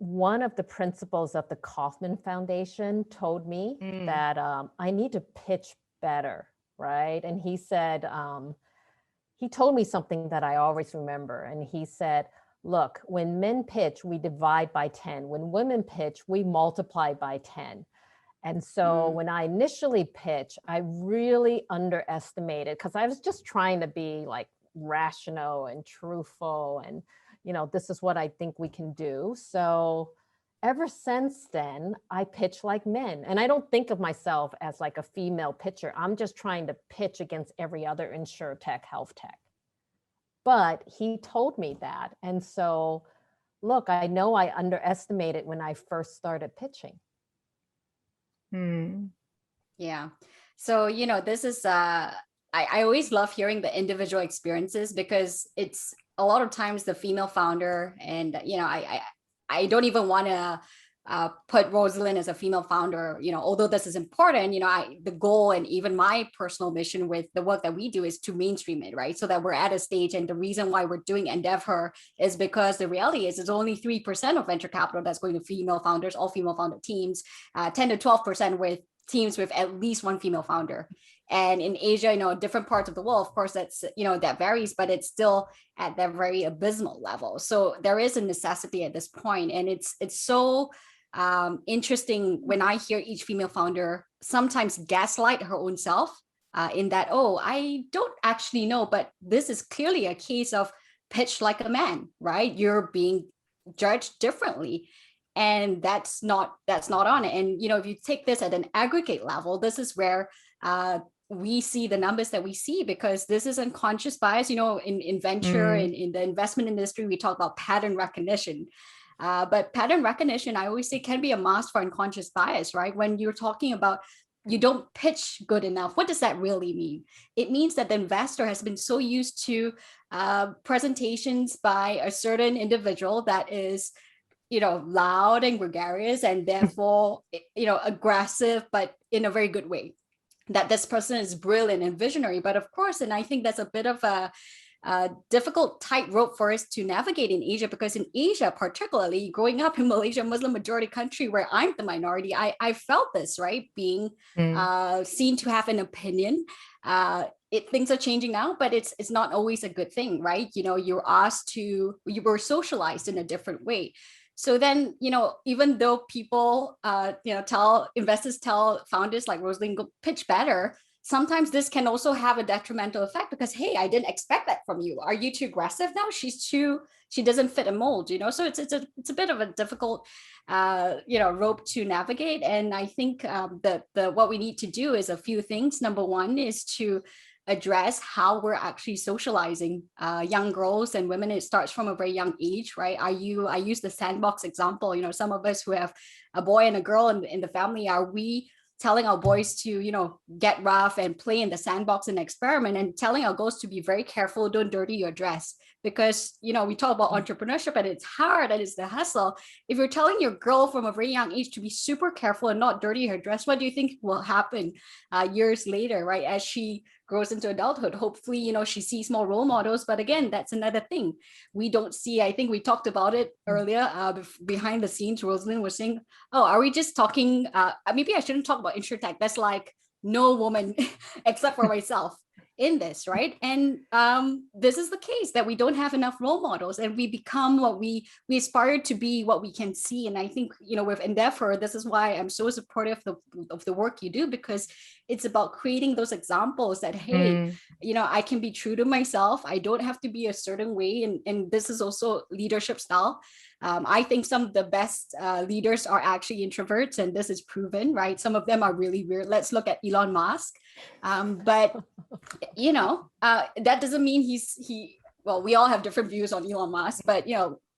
one of the principals of the Kauffman Foundation told me that I need to pitch better, right? And he said, he told me something that I always remember. And he said, look, when men pitch, we divide by 10. When women pitch, we multiply by 10. And so when I initially pitched, I really underestimated because I was just trying to be like rational and truthful and, this is what I think we can do. So ever since then, I pitch like men. And I don't think of myself as like a female pitcher. I'm just trying to pitch against every other insurtech, health tech. But he told me that. And so, look, I know I underestimated when I first started pitching. Yeah. So, this is, I always love hearing the individual experiences because it's a lot of times the female founder and, I don't even want to put Rosalind as a female founder, although this is important, the goal and even my personal mission with the work that we do is to mainstream it, right? So that we're at a stage. And the reason why we're doing EndeavHER is because the reality is it's only 3% of venture capital that's going to female founders, all female founded teams, 10 to 12% with teams with at least one female founder. And in Asia, different parts of the world, of course, that's, that varies, but it's still at that very abysmal level. So there is a necessity at this point. And it's so interesting when I hear each female founder sometimes gaslight her own self in that, oh, I don't actually know, but this is clearly a case of pitch like a man, right? You're being judged differently. And that's not on it. And, if you take this at an aggregate level, this is where we see the numbers that we see, because this is unconscious bias. In venture, in the investment industry, we talk about pattern recognition. But pattern recognition, I always say, can be a mask for unconscious bias, right? When you're talking about you don't pitch good enough, what does that really mean? It means that the investor has been so used to presentations by a certain individual that is, loud and gregarious and therefore, aggressive, but in a very good way, that this person is brilliant and visionary. But of course, and I think that's a bit of a difficult tightrope for us to navigate in Asia, because in Asia, particularly growing up in Malaysia, Muslim majority country where I'm the minority, I felt this, right? Being seen to have an opinion. Things are changing now, but it's not always a good thing, right? You were socialized in a different way. So then, even though people, investors tell founders like Rosalind, go pitch better, sometimes this can also have a detrimental effect because, hey, I didn't expect that from you. Are you too aggressive now? She doesn't fit a mold, so it's a bit of a difficult, rope to navigate. And I think what we need to do is a few things. Number one is to address how we're actually socializing young girls and women. It starts from a very young age, right? I use the sandbox example. Some of us who have a boy and a girl in the family, are we telling our boys to, get rough and play in the sandbox and experiment, and telling our girls to be very careful, don't dirty your dress? Because, we talk about entrepreneurship and it's hard and it's the hustle. If you're telling your girl from a very young age to be super careful and not dirty her dress, what do you think will happen years later, right? As she grows into adulthood, hopefully, she sees more role models. But again, that's another thing we don't see. I think we talked about it earlier behind the scenes. Rosalind was saying, oh, are we just talking, maybe I shouldn't talk about InsurTech. That's like no woman except for myself in this, right? And this is the case, that we don't have enough role models, and we become what we aspire to be, what we can see. And I think, with Endeavor, this is why I'm so supportive of the work you do, because it's about creating those examples that, hey, I can be true to myself. I don't have to be a certain way. And this is also leadership style. I think some of the best leaders are actually introverts, and this is proven, right? Some of them are really weird. Let's look at Elon Musk. But that doesn't mean well, we all have different views on Elon Musk, but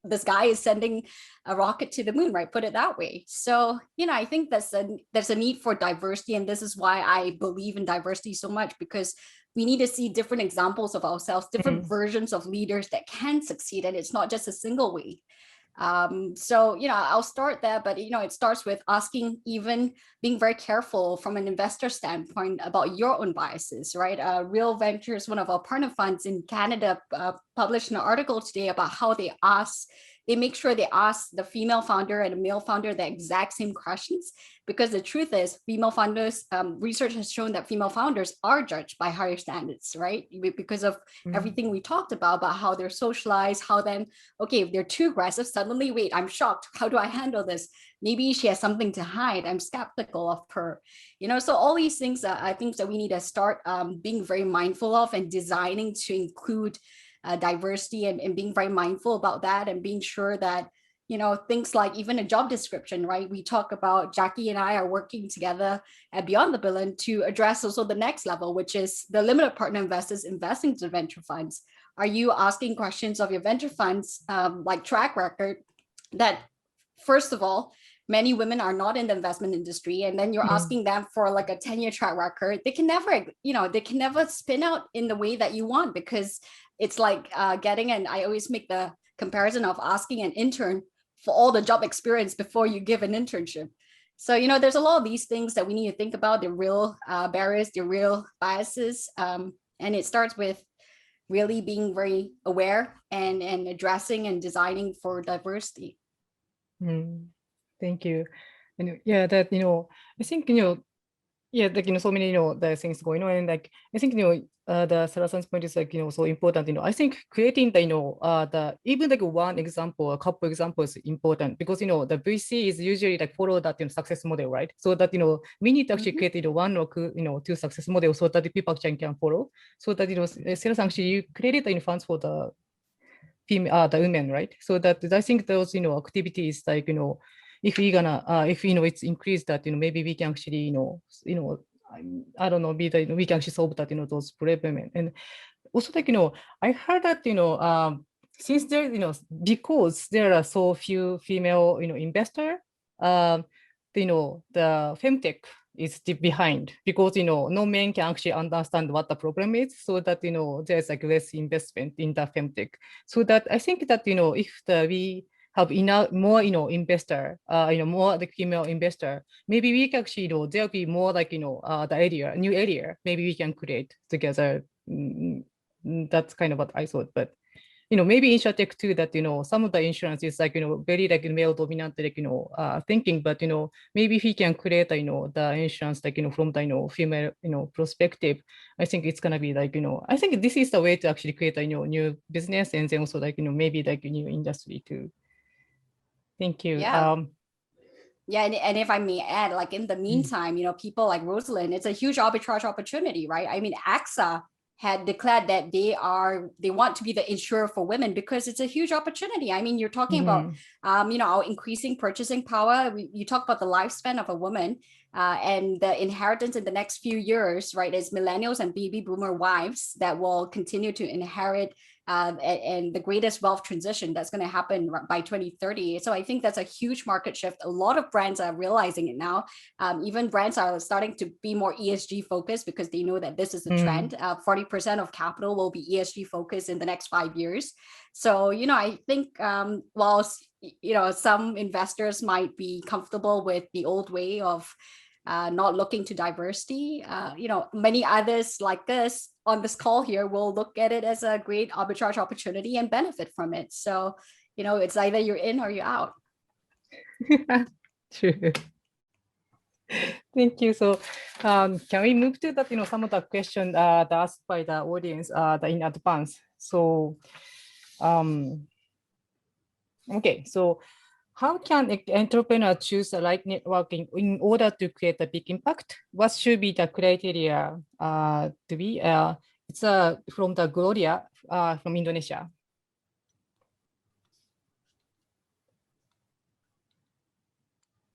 this guy is sending a rocket to the moon, right? Put it that way. So, I think there's a need for diversity. And this is why I believe in diversity so much, because we need to see different examples of ourselves, different versions of leaders that can succeed. And it's not just a single way. So, I'll start there, but, it starts with being very careful from an investor standpoint about your own biases, right? Real Ventures, one of our partner funds in Canada, published an article today about how they make sure they ask the female founder and the male founder the exact same questions, because the truth is female founders, research has shown that female founders are judged by higher standards, right? Because of everything we talked about how they're socialized, how then, okay, if they're too aggressive, suddenly, wait, I'm shocked. How do I handle this? Maybe she has something to hide. I'm skeptical of her, so all these things are things that we need to start being very mindful of, and designing to include diversity, and being very mindful about that, and being sure that, things like even a job description, right? We talk about, Jackie and I are working together at Beyond the Billion to address also the next level, which is the limited partner investors investing to venture funds. Are you asking questions of your venture funds, like track record, that first of all, many women are not in the investment industry, and then you're asking them for like a 10-year track record. They can never spin out in the way that you want, because it's like I always make the comparison of asking an intern for all the job experience before you give an internship. So, there's a lot of these things that we need to think about, the real barriers, the real biases. And it starts with really being very aware and addressing and designing for diversity. Thank you. And yeah, that, I think, Yeah, like, so many, the things going on. And like, I think, the Sarah-san's point is like, so important, I think creating the, the, even like one example, a couple examples important because, the VC is usually like follow that, success model, right? So that, we need to actually create, one or, two success models so that the people can follow. So that, Sarah-san, actually, you created the funds for the female, the women, right? So that I think those, activities like, if we gonna, if it's increased that, maybe we can actually, I don't know, we can actually solve that, those problems. And also like, I heard that, since there, because there are so few female, investor, the femtech is behind because, no men can actually understand what the problem is. So that, there's like less investment in the femtech. So that I think that, if we have enough more, investor, more the female investor, maybe we can actually, there'll be more like, the area, new area, maybe we can create together. That's kind of what I thought, but maybe insurtech too, that, some of the insurance is like, very like male dominant, like, thinking, but, maybe if he can create, the insurance, like, from the, female, perspective, I think it's going to be like, I think this is the way to actually create a, new business and then also like, maybe like a new industry too. Thank you. Yeah. Yeah, and if I may add, like in the meantime, people like Rosalind, it's a huge arbitrage opportunity, right? I mean, AXA had declared that they want to be the insurer for women because it's a huge opportunity. I mean, you're talking about, our increasing purchasing power. You talk about the lifespan of a woman and the inheritance in the next few years, right? Is millennials and baby boomer wives that will continue to inherit and the greatest wealth transition that's going to happen by 2030. So I think that's a huge market shift. A lot of brands are realizing it now. Even brands are starting to be more ESG focused because they know that this is a trend. 40% of capital will be ESG focused in the next 5 years. So, I think while, some investors might be comfortable with the old way of not looking to diversity, many others like us on this call here will look at it as a great arbitrage opportunity and benefit from it. So, it's either you're in or you're out. True. Thank you. So can we move to that, some of the questions that asked by the audience in advance. So, okay, so how can an entrepreneur choose the right networking in order to create a big impact? What should be the criteria to be? It's from the Gloria from Indonesia.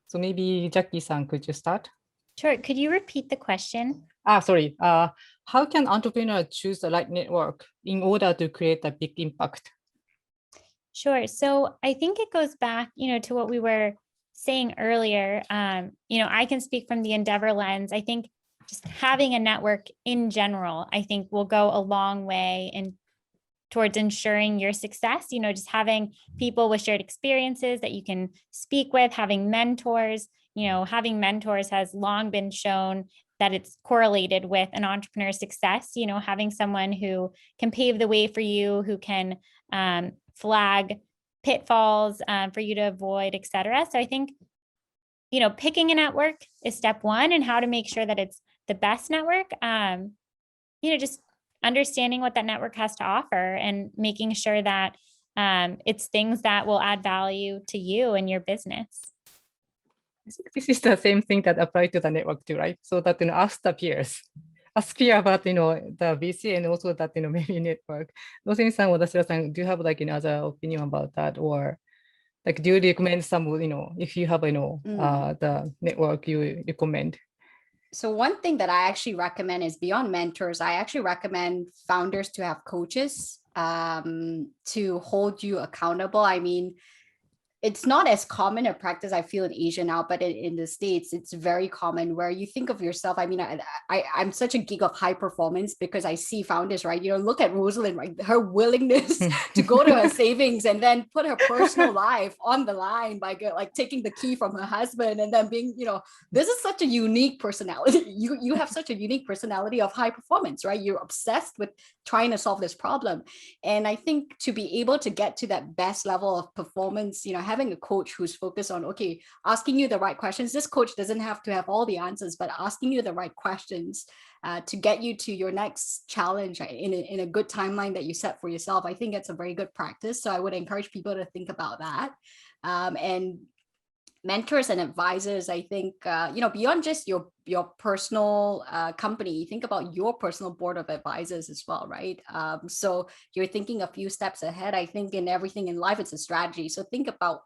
So maybe Jackie-san, could you start? Sure. Could you repeat the question? Sorry. How can entrepreneur choose the right network in order to create a big impact? Sure. So I think it goes back, to what we were saying earlier. I can speak from the Endeavor lens. I think just having a network in general, I think will go a long way towards ensuring your success. Just having people with shared experiences that you can speak with, having mentors. Having mentors has long been shown that it's correlated with an entrepreneur's success. Having someone who can pave the way for you, who can flag pitfalls for you to avoid, et cetera. So I think, picking a network is step one, and how to make sure that it's the best network. Just understanding what that network has to offer and making sure that it's things that will add value to you and your business. I think this is the same thing that applies to the network too, right? So that, ask the peers. Ask peer about, the VC and also that, maybe network. Rosalind-san or Dasira-san, do you have like another opinion about that? Or like, do you recommend some, if you have, the network you recommend? So one thing that I actually recommend is beyond mentors, I actually recommend founders to have coaches to hold you accountable. I mean, it's not as common a practice, I feel, in Asia now, but in the States, it's very common where you think of yourself. I mean, I'm such a geek of high performance because I see founders, right? Look at Rosalind, right? Her willingness to go to her savings and then put her personal life on the line by like taking the key from her husband and then being, this is such a unique personality. You have such a unique personality of high performance, right? You're obsessed with trying to solve this problem. And I think to be able to get to that best level of performance, having a coach who's focused on, okay, asking you the right questions. This coach doesn't have to have all the answers, but asking you the right questions to get you to your next challenge in a good timeline that you set for yourself. I think it's a very good practice. So I would encourage people to think about that. And mentors and advisors, I think, beyond just your personal company, think about your personal board of advisors as well, right? So you're thinking a few steps ahead. I think in everything in life, it's a strategy. So think about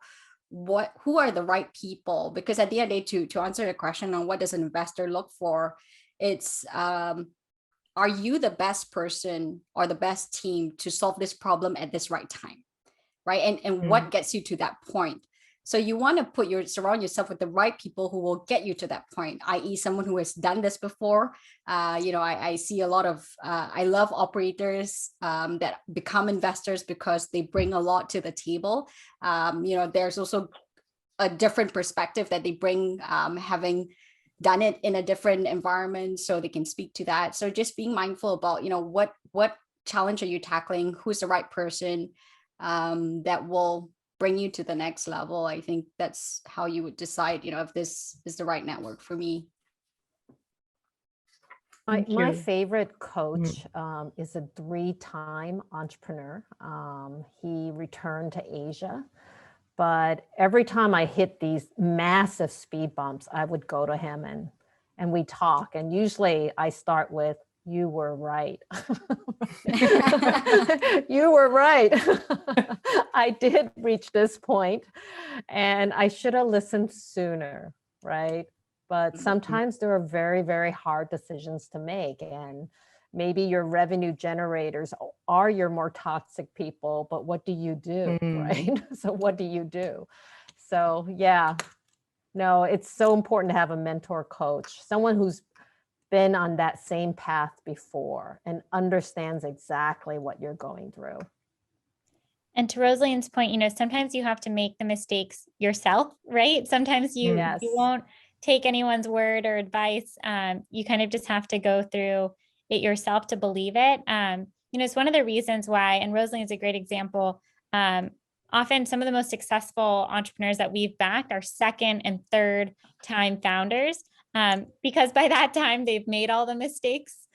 who are the right people, because at the end of the day, to answer the question on what does an investor look for, it's are you the best person or the best team to solve this problem at this right time, right? And what gets you to that point? So you want to surround yourself with the right people who will get you to that point, i.e. someone who has done this before. I see a lot of, I love operators that become investors because they bring a lot to the table. There's also a different perspective that they bring, having done it in a different environment, so they can speak to that. So just being mindful about, what challenge are you tackling? Who's the right person that will bring you to the next level? I think that's how you would decide, if this is the right network for me. My favorite coach is a 3-time entrepreneur. He returned to Asia, but every time I hit these massive speed bumps, I would go to him and we talk. And usually I start with, "You were right." You were right. I did reach this point and I should have listened sooner, right? But sometimes there are very, very hard decisions to make. And maybe your revenue generators are your more toxic people, but what do you do, right? So what do you do? So yeah, no, it's so important to have a mentor coach, someone who's been on that same path before and understands exactly what you're going through. And to Rosalind's point, sometimes you have to make the mistakes yourself, right? Sometimes you won't take anyone's word or advice. You kind of just have to go through it yourself to believe it. It's one of the reasons why, and Rosalind is a great example. Often some of the most successful entrepreneurs that we've backed are second and third time founders. Because by that time they've made all the mistakes,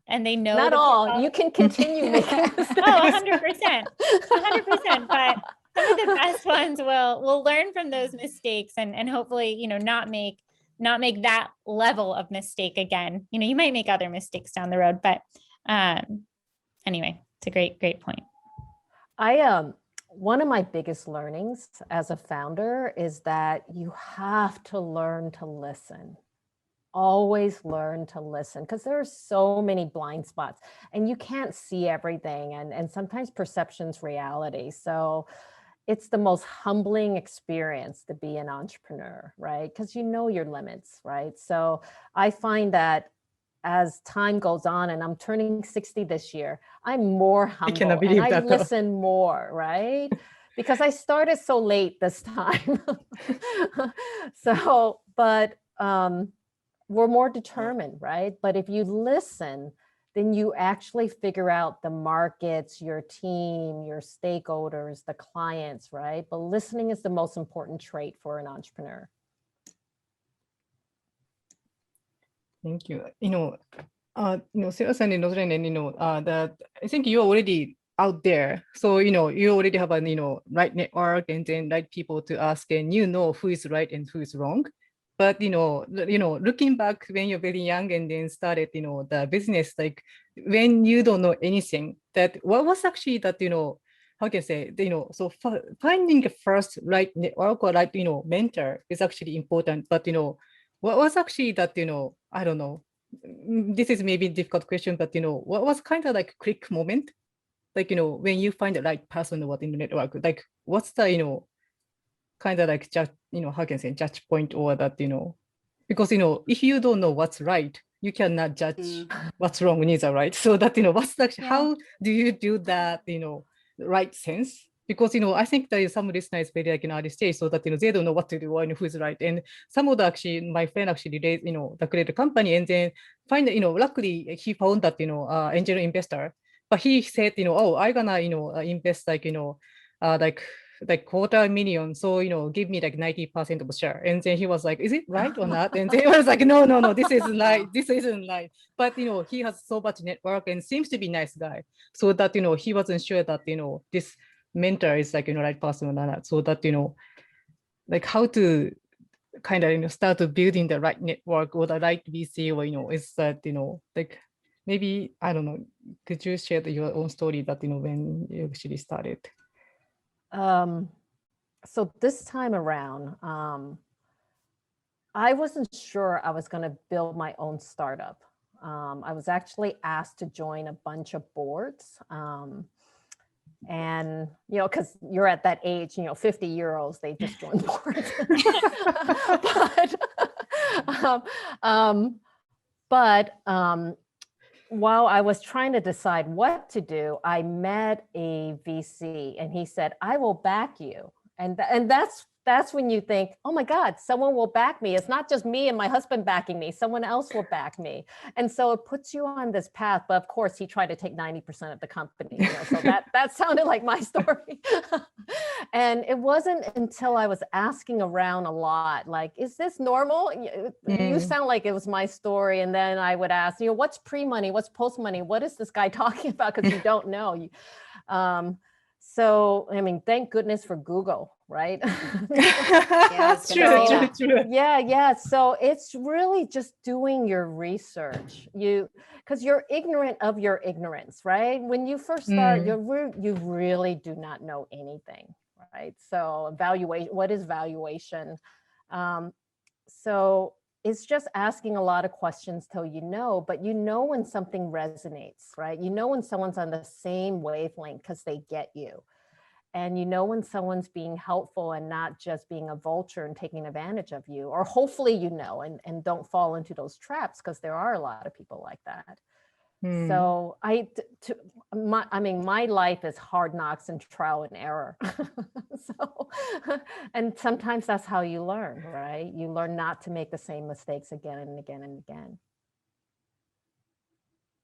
and they know not all. You can continue making mistakes. 100%, 100%. But some of the best ones will learn from those mistakes and hopefully not make that level of mistake again. You might make other mistakes down the road, but anyway, it's a great point. One of my biggest learnings as a founder is that you have to learn to listen. Always learn to listen, because there are so many blind spots and you can't see everything. And sometimes perception's reality. So it's the most humbling experience to be an entrepreneur, right? Because you know your limits, right? So I find that as time goes on, and I'm turning 60 this year, I'm more humble and I listen more, right? Because I started so late this time. So, but we're more determined, right? But if you listen, then you actually figure out the markets, your team, your stakeholders, the clients, right? But listening is the most important trait for an entrepreneur. Thank you. Sarah-san and Rosalind, that I think you're already out there. So, you already have a, right network and then right people to ask, and who is right and who is wrong. But, looking back when you're very young and then started, the business, like when you don't know anything, that what was actually that, how can I say, so finding the first right network or right, mentor is actually important. But, what was actually that, I don't know, this is maybe a difficult question, but, what was kind of like click moment? Like, when you find the right person in the network, like, what's the, kind of like, just, how can I say, judge point or that, because, if you don't know what's right, you cannot judge what's wrong neither, right? So that, what's actually, how do you do that, right sense? Because, I think that some listeners very like in early stage, so that, they don't know what to do and who's right. And some of the actually, my friend actually, the created company and then find, luckily he found that, angel investor, but he said, oh, I'm gonna, invest like, like like $250,000. So, give me like 90% of share. And then he was like, is it right or not? And then he was like, no, this isn't right. This isn't right. But, he has so much network and seems to be a nice guy. So that, he wasn't sure that, this mentor is like, right person or not. So that, like how to kind of, start to building the right network or the right VC, or, is that, like, maybe, I don't know, could you share your own story that, when you actually started? So this time around, I wasn't sure I was going to build my own startup. I was actually asked to join a bunch of boards. And, because you're at that age, 50-year-olds, they just join boards. but while I was trying to decide what to do, I met a VC and he said, I will back you. And that's when you think, oh my God, someone will back me. It's not just me and my husband backing me, someone else will back me. And so it puts you on this path. But of course, he tried to take 90% of the company. So that sounded like my story. And it wasn't until I was asking around a lot, like, is this normal? You sound like it was my story. And then I would ask, what's pre-money? What's post-money? What is this guy talking about? Because you don't know. So, I mean, thank goodness for Google, right? Yeah, True. Yeah. So it's really just doing your research. Because you're ignorant of your ignorance, right? When you first start, you really do not know anything, right? So evaluation, what is valuation? So it's just asking a lot of questions till but when something resonates, right? When someone's on the same wavelength because they get you. And when someone's being helpful and not just being a vulture and taking advantage of you, or hopefully and don't fall into those traps, because there are a lot of people like that. So my life is hard knocks and trial and error. And sometimes that's how you learn, right? You learn not to make the same mistakes again and again and again.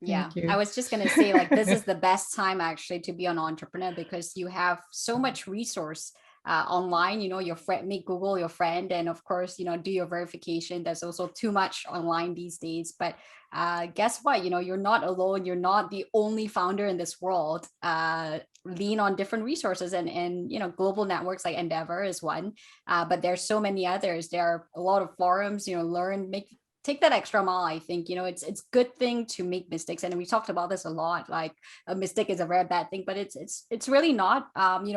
Yeah, I was just going to say, like, this is the best time actually to be an entrepreneur, because you have so much resource online. Your friend, make Google your friend, and of course, do your verification. There's also too much online these days. But guess what? You're not alone. You're not the only founder in this world. Lean on different resources, and global networks like Endeavor is one. But there's so many others. There are a lot of forums. Take that extra mile. I think, it's good thing to make mistakes. And we talked about this a lot, like a mistake is a very bad thing, but it's really not.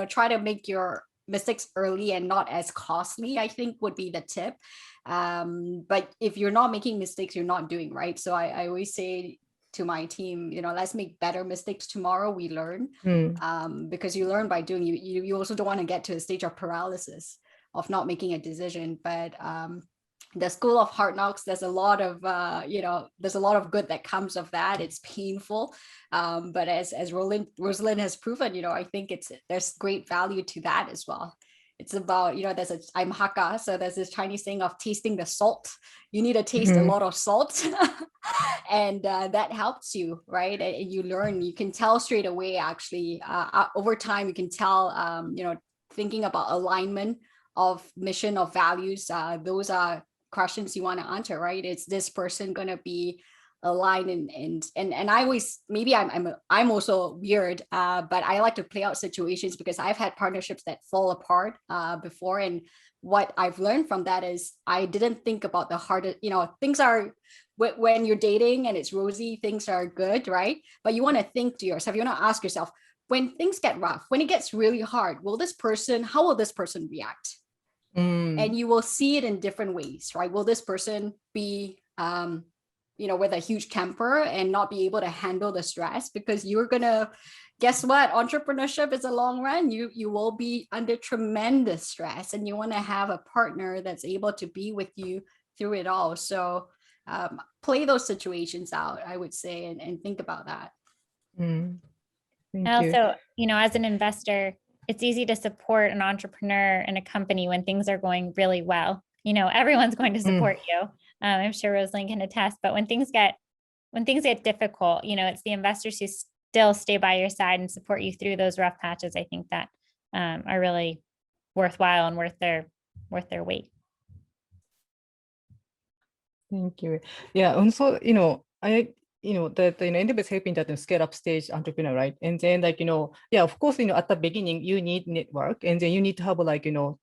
Try to make your mistakes early and not as costly, I think, would be the tip. But if you're not making mistakes, you're not doing right. So I always say to my team, let's make better mistakes tomorrow. We learn, because you learn by doing. You also don't want to get to a stage of paralysis of not making a decision. But the school of hard knocks, there's a lot of good that comes of that. It's painful, but as Rosalind has proven, I think there's great value to that as well. It's about, I'm Hakka, so there's this Chinese saying of tasting the salt. You need to taste a lot of salt, and that helps you, right? And you learn. You can tell straight away, actually, over time. You can tell, thinking about alignment of mission, of values. Those are questions you want to answer, right? Is this person going to be aligned? And I always, maybe I'm also weird, but I like to play out situations, because I've had partnerships that fall apart before. And what I've learned from that is I didn't think about the hardest, things are, when you're dating and it's rosy, things are good, right? But you want to think to yourself, you want to ask yourself, when things get rough, when it gets really hard, how will this person react? And you will see it in different ways, right? Will this person be, with a huge temper and not be able to handle the stress? Because you're going to, guess what? Entrepreneurship is a long run. You will be under tremendous stress, and you want to have a partner that's able to be with you through it all. So play those situations out, I would say, and think about that. And also, as an investor, it's easy to support an entrepreneur in a company when things are going really well. Everyone's going to support you. I'm sure Rosalind can attest. But when things get difficult, it's the investors who still stay by your side and support you through those rough patches, I think, that are really worthwhile and worth their weight. Thank you. Yeah, and so, that, Endeavor is helping that scale up stage entrepreneur, right? And then of course, at the beginning, you need network and then you need to have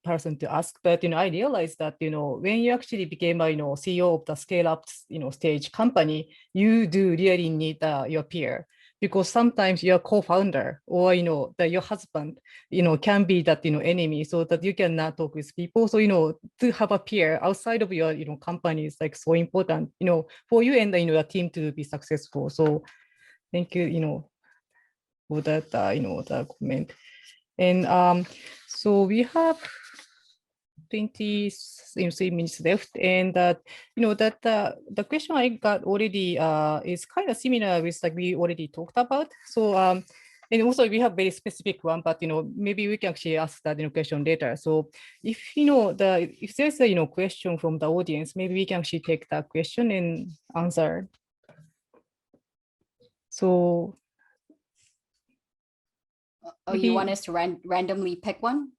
person to ask. But, I realized that, when you actually became a, CEO of the scale up, stage company, you do really need your peer. Because sometimes your co-founder or your husband can be that enemy, so that you cannot talk with people. So to have a peer outside of your company is like so important for you and the team to be successful. So thank you for that the comment. And so we have 23 minutes left, and the question I got already is kind of similar with like we already talked about. So and also we have very specific one, but maybe we can actually ask that question later. So if if there's a question from the audience, maybe we can actually take that question and answer. So you want us to randomly pick one?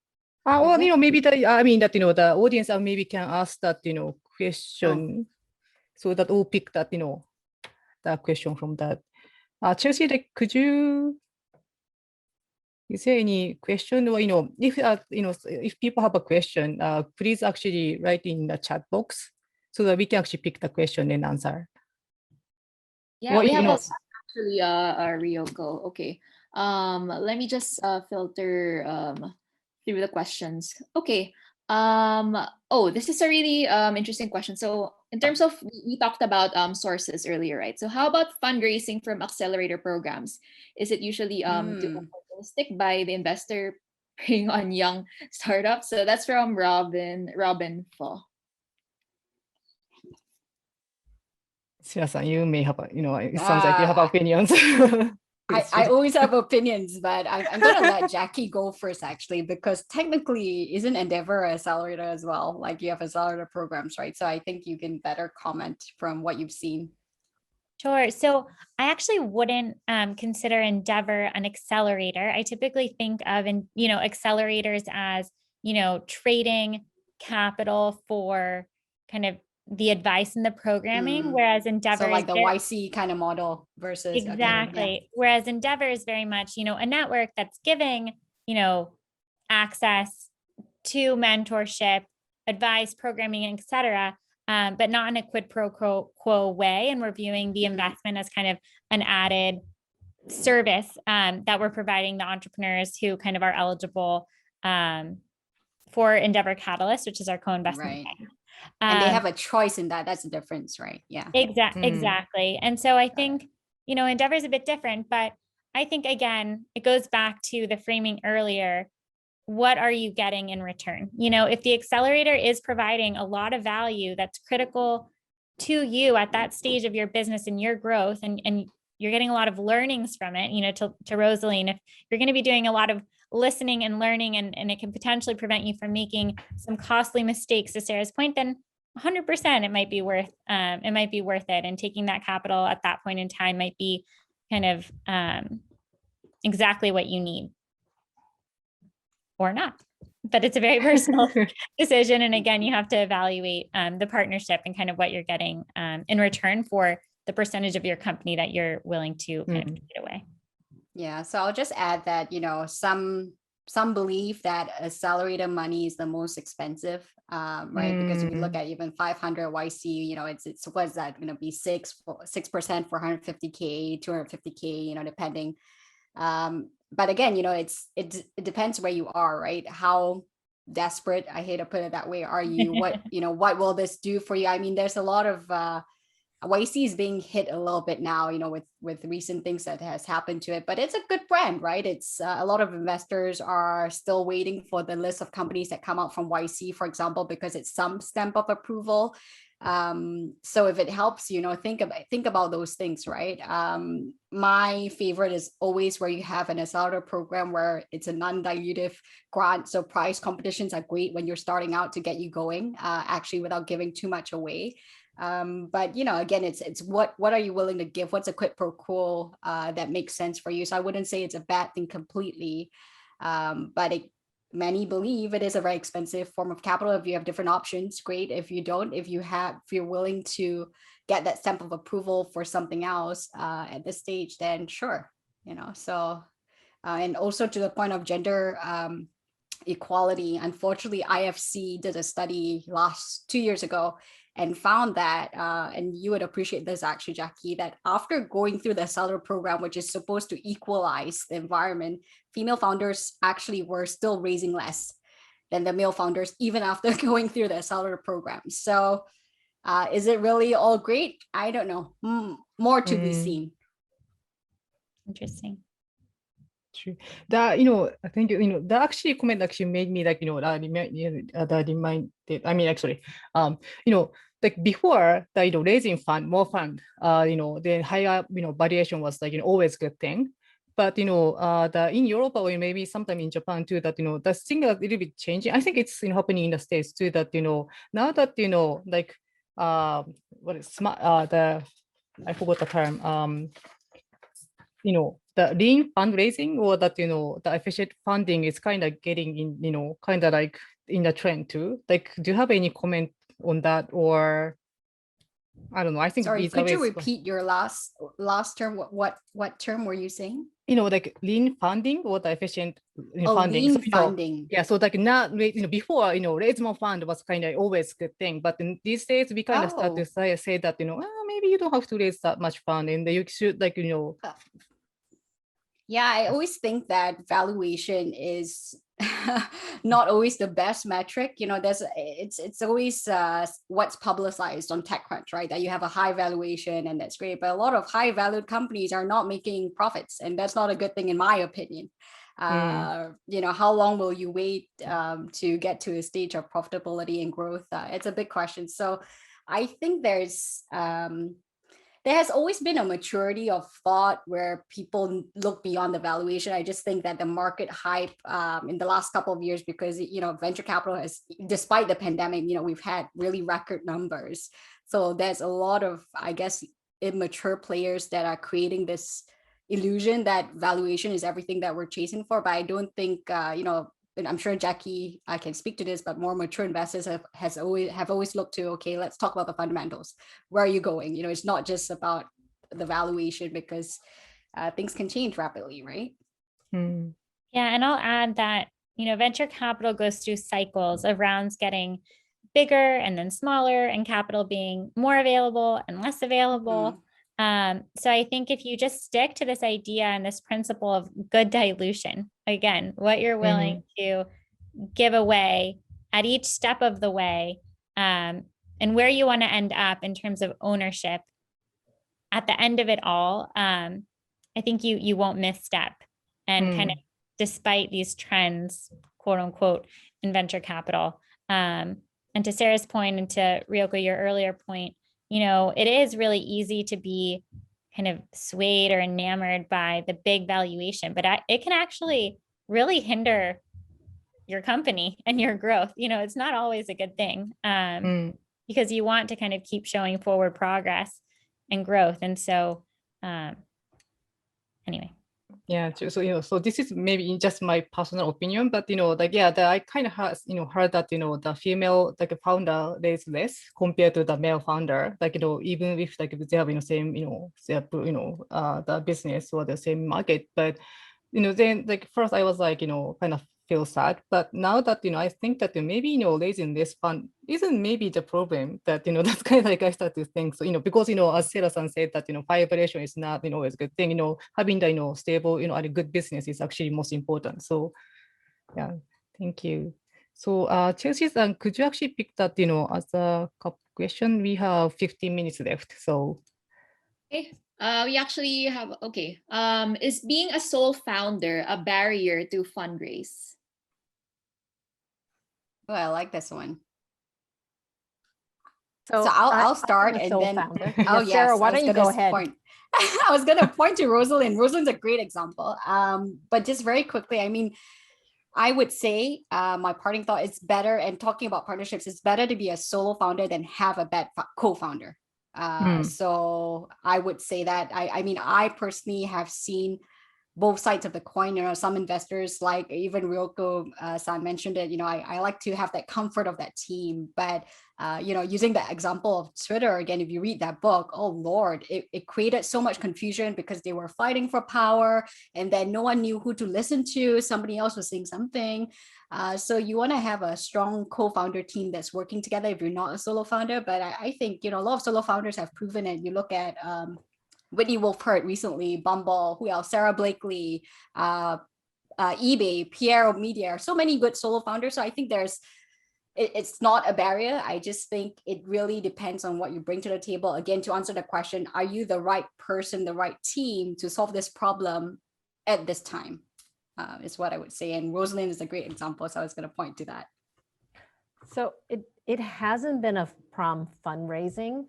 Well, maybe the audience maybe can ask that, question, so that we'll pick that, that question from that. Chelsea, could you, is there any question or, if people have a question, please actually write in the chat box so that we can actually pick the question and answer. Yeah, we have actually Ryoko. Okay. Let me just filter through the questions. Okay. This is a really interesting question. So in terms of, we talked about sources earlier, right? So how about fundraising from accelerator programs? Is it usually too optimistic by the investor preying on young startups? So that's from Robin Fo. Sira-san, you may have, it sounds like you have opinions. I always have opinions, but I'm going to let Jackie go first, actually, because technically, isn't Endeavor an accelerator as well? Like you have accelerator programs, right? So I think you can better comment from what you've seen. Sure. So I actually wouldn't consider Endeavor an accelerator. I typically think of, accelerators as, trading capital for kind of the advice and the programming, whereas Endeavor, so like the YC kind of model versus exactly. Okay, yeah. Whereas Endeavor is very much, a network that's giving, access to mentorship, advice, programming, etc., but not in a quid pro quo way. And we're viewing the investment as kind of an added service that we're providing the entrepreneurs who kind of are eligible for Endeavor Catalyst, which is our co-investment. Right. And they have a choice in that. That's the difference, right? Yeah. Exactly. And so I think, Endeavor is a bit different, but I think, again, it goes back to the framing earlier. What are you getting in return? If the accelerator is providing a lot of value that's critical to you at that stage of your business and your growth, and you're getting a lot of learnings from it, to Rosaline, if you're going to be doing a lot of listening and learning, and it can potentially prevent you from making some costly mistakes, to Sarah's point, then 100% it might be worth it. And taking that capital at that point in time might be kind of exactly what you need. Or not, but it's a very personal decision. And again, you have to evaluate the partnership and kind of what you're getting in return for the percentage of your company that you're willing to kind of get away. Yeah, so I'll just add that, some believe that accelerator money is the most expensive, right? Because if you look at even 500 YC, it's what's that going to be 6% for 150K, 250K, depending. But again, it depends where you are, right? How desperate, I hate to put it that way, are you? What will this do for you? I mean, there's a lot of YC is being hit a little bit now, with recent things that has happened to it, but it's a good brand, right? It's a lot of investors are still waiting for the list of companies that come out from YC, for example, because it's some stamp of approval. So if it helps, think about those things, right? My favorite is always where you have an accelerator program where it's a non-dilutive grant. So prize competitions are great when you're starting out to get you going, actually without giving too much away. But again, it's what are you willing to give? What's a quid pro quo that makes sense for you? So I wouldn't say it's a bad thing completely, but many believe it is a very expensive form of capital. If you have different options, great. If you don't, if you're willing to get that stamp of approval for something else at this stage, then sure, so and also to the point of gender equality, unfortunately, IFC did a study 2 years ago and found that, and you would appreciate this actually, Jackie, that after going through the accelerator program, which is supposed to equalize the environment, female founders actually were still raising less than the male founders, even after going through the accelerator program. So is it really all great? I don't know. More to be seen. Interesting. True. That, I think, the actually comment actually made me like, that reminded, I mean, actually, like before the, raising more fund, the higher, valuation was like, always good thing. But, in Europe or maybe sometime in Japan too, that, the thing a little bit changing. I think it's happening in the States too, that, now that, like, what is smart, I forgot the term, the lean fundraising, or that, the efficient funding is kind of getting in, kind of like in the trend too. Like, do you have any comment on that? Or I don't know. I think. Sorry, could you repeat your last term? What term were you saying? Like lean funding or the efficient funding. Lean So, funding. Yeah, so like not, before, raise more fund was kind of always good thing, but in these days we kind of start to say that, maybe you don't have to raise that much fund, and you should like, Yeah, I always think that valuation is not always the best metric. It's always what's publicized on TechCrunch, right? That you have a high valuation and that's great, but a lot of high valued companies are not making profits, and that's not a good thing in my opinion. How long will you wait to get to a stage of profitability and growth? It's a big question. So I think there has always been a maturity of thought where people look beyond the valuation. I just think that the market hype in the last couple of years, because, venture capital has, despite the pandemic, we've had really record numbers. So there's a lot of, I guess, immature players that are creating this illusion that valuation is everything that we're chasing for. But I don't think, and I'm sure Jackie can speak to this, but more mature investors have always looked to, okay, let's talk about the fundamentals. Where are you going? It's not just about the valuation, because things can change rapidly, right? Yeah, and I'll add that, venture capital goes through cycles of rounds getting bigger and then smaller, and capital being more available and less available. So I think if you just stick to this idea and this principle of good dilution, again, what you're willing to give away at each step of the way, and where you want to end up in terms of ownership at the end of it all, I think you won't misstep. And kind of despite these trends, quote unquote, in venture capital. And to Sarah's point, and to Ryoko, your earlier point, it is really easy to be kind of swayed or enamored by the big valuation, but it can actually really hinder your company and your growth. It's not always a good thing, because you want to kind of keep showing forward progress and growth. And so anyway. Yeah, so so this is maybe just my personal opinion, but I kind of heard that the female founder raised less compared to the male founder, even if they have same the business or the same market, but then first I was kind of feel sad, but now that I think that maybe raising this fund isn't maybe the problem, that that's kind of I start to think. So because as Sarah-san said that high valuation is not always a good thing. Having the stable and a good business is actually most important. So yeah, thank you. So Chelsea-san, could you actually pick that as a question? We have 15 minutes left. So okay. We actually have, okay. Is being a sole founder a barrier to fundraise? Oh, I like this one. So I'll start, and then yes, Sarah, why don't you go ahead? I was going to point to Rosalind. Rosalind's a great example. But just very quickly, I mean, I would say my parting thought is better, and talking about partnerships, it's better to be a solo founder than have a bad co-founder. So I would say that I mean, I personally have seen both sides of the coin. Some investors, like even Ryoko san mentioned it, I like to have that comfort of that team. But using the example of Twitter again, if you read that book, oh Lord, it created so much confusion because they were fighting for power, and then no one knew who to listen to. Somebody else was saying something. So you want to have a strong co-founder team that's working together if you're not a solo founder. But I think a lot of solo founders have proven it. You look at Whitney Wolf Hurt recently, Bumble, who else? Sarah Blakely, eBay, Pierre Media, so many good solo founders. So I think it's not a barrier. I just think it really depends on what you bring to the table. Again, to answer the question, are you the right person, the right team to solve this problem at this time? Is what I would say. And Rosalind is a great example. So I was going to point to that. So it hasn't been a problem fundraising.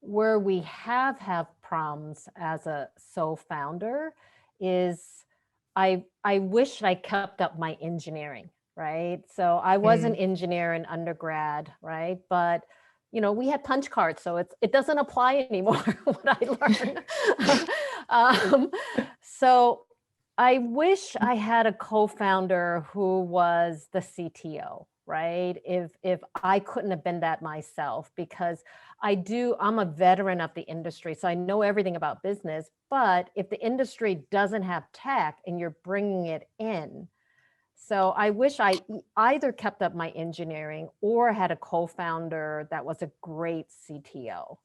Where we have problems as a sole founder is I wish I kept up my engineering, right? So I was an engineer in undergrad, right? But we had punch cards, so it doesn't apply anymore what I learned. So I wish I had a co-founder who was the CTO, right? If I couldn't have been that myself, because I'm a veteran of the industry, so I know everything about business, but if the industry doesn't have tech and you're bringing it in, so I wish I either kept up my engineering or had a co-founder that was a great CTO,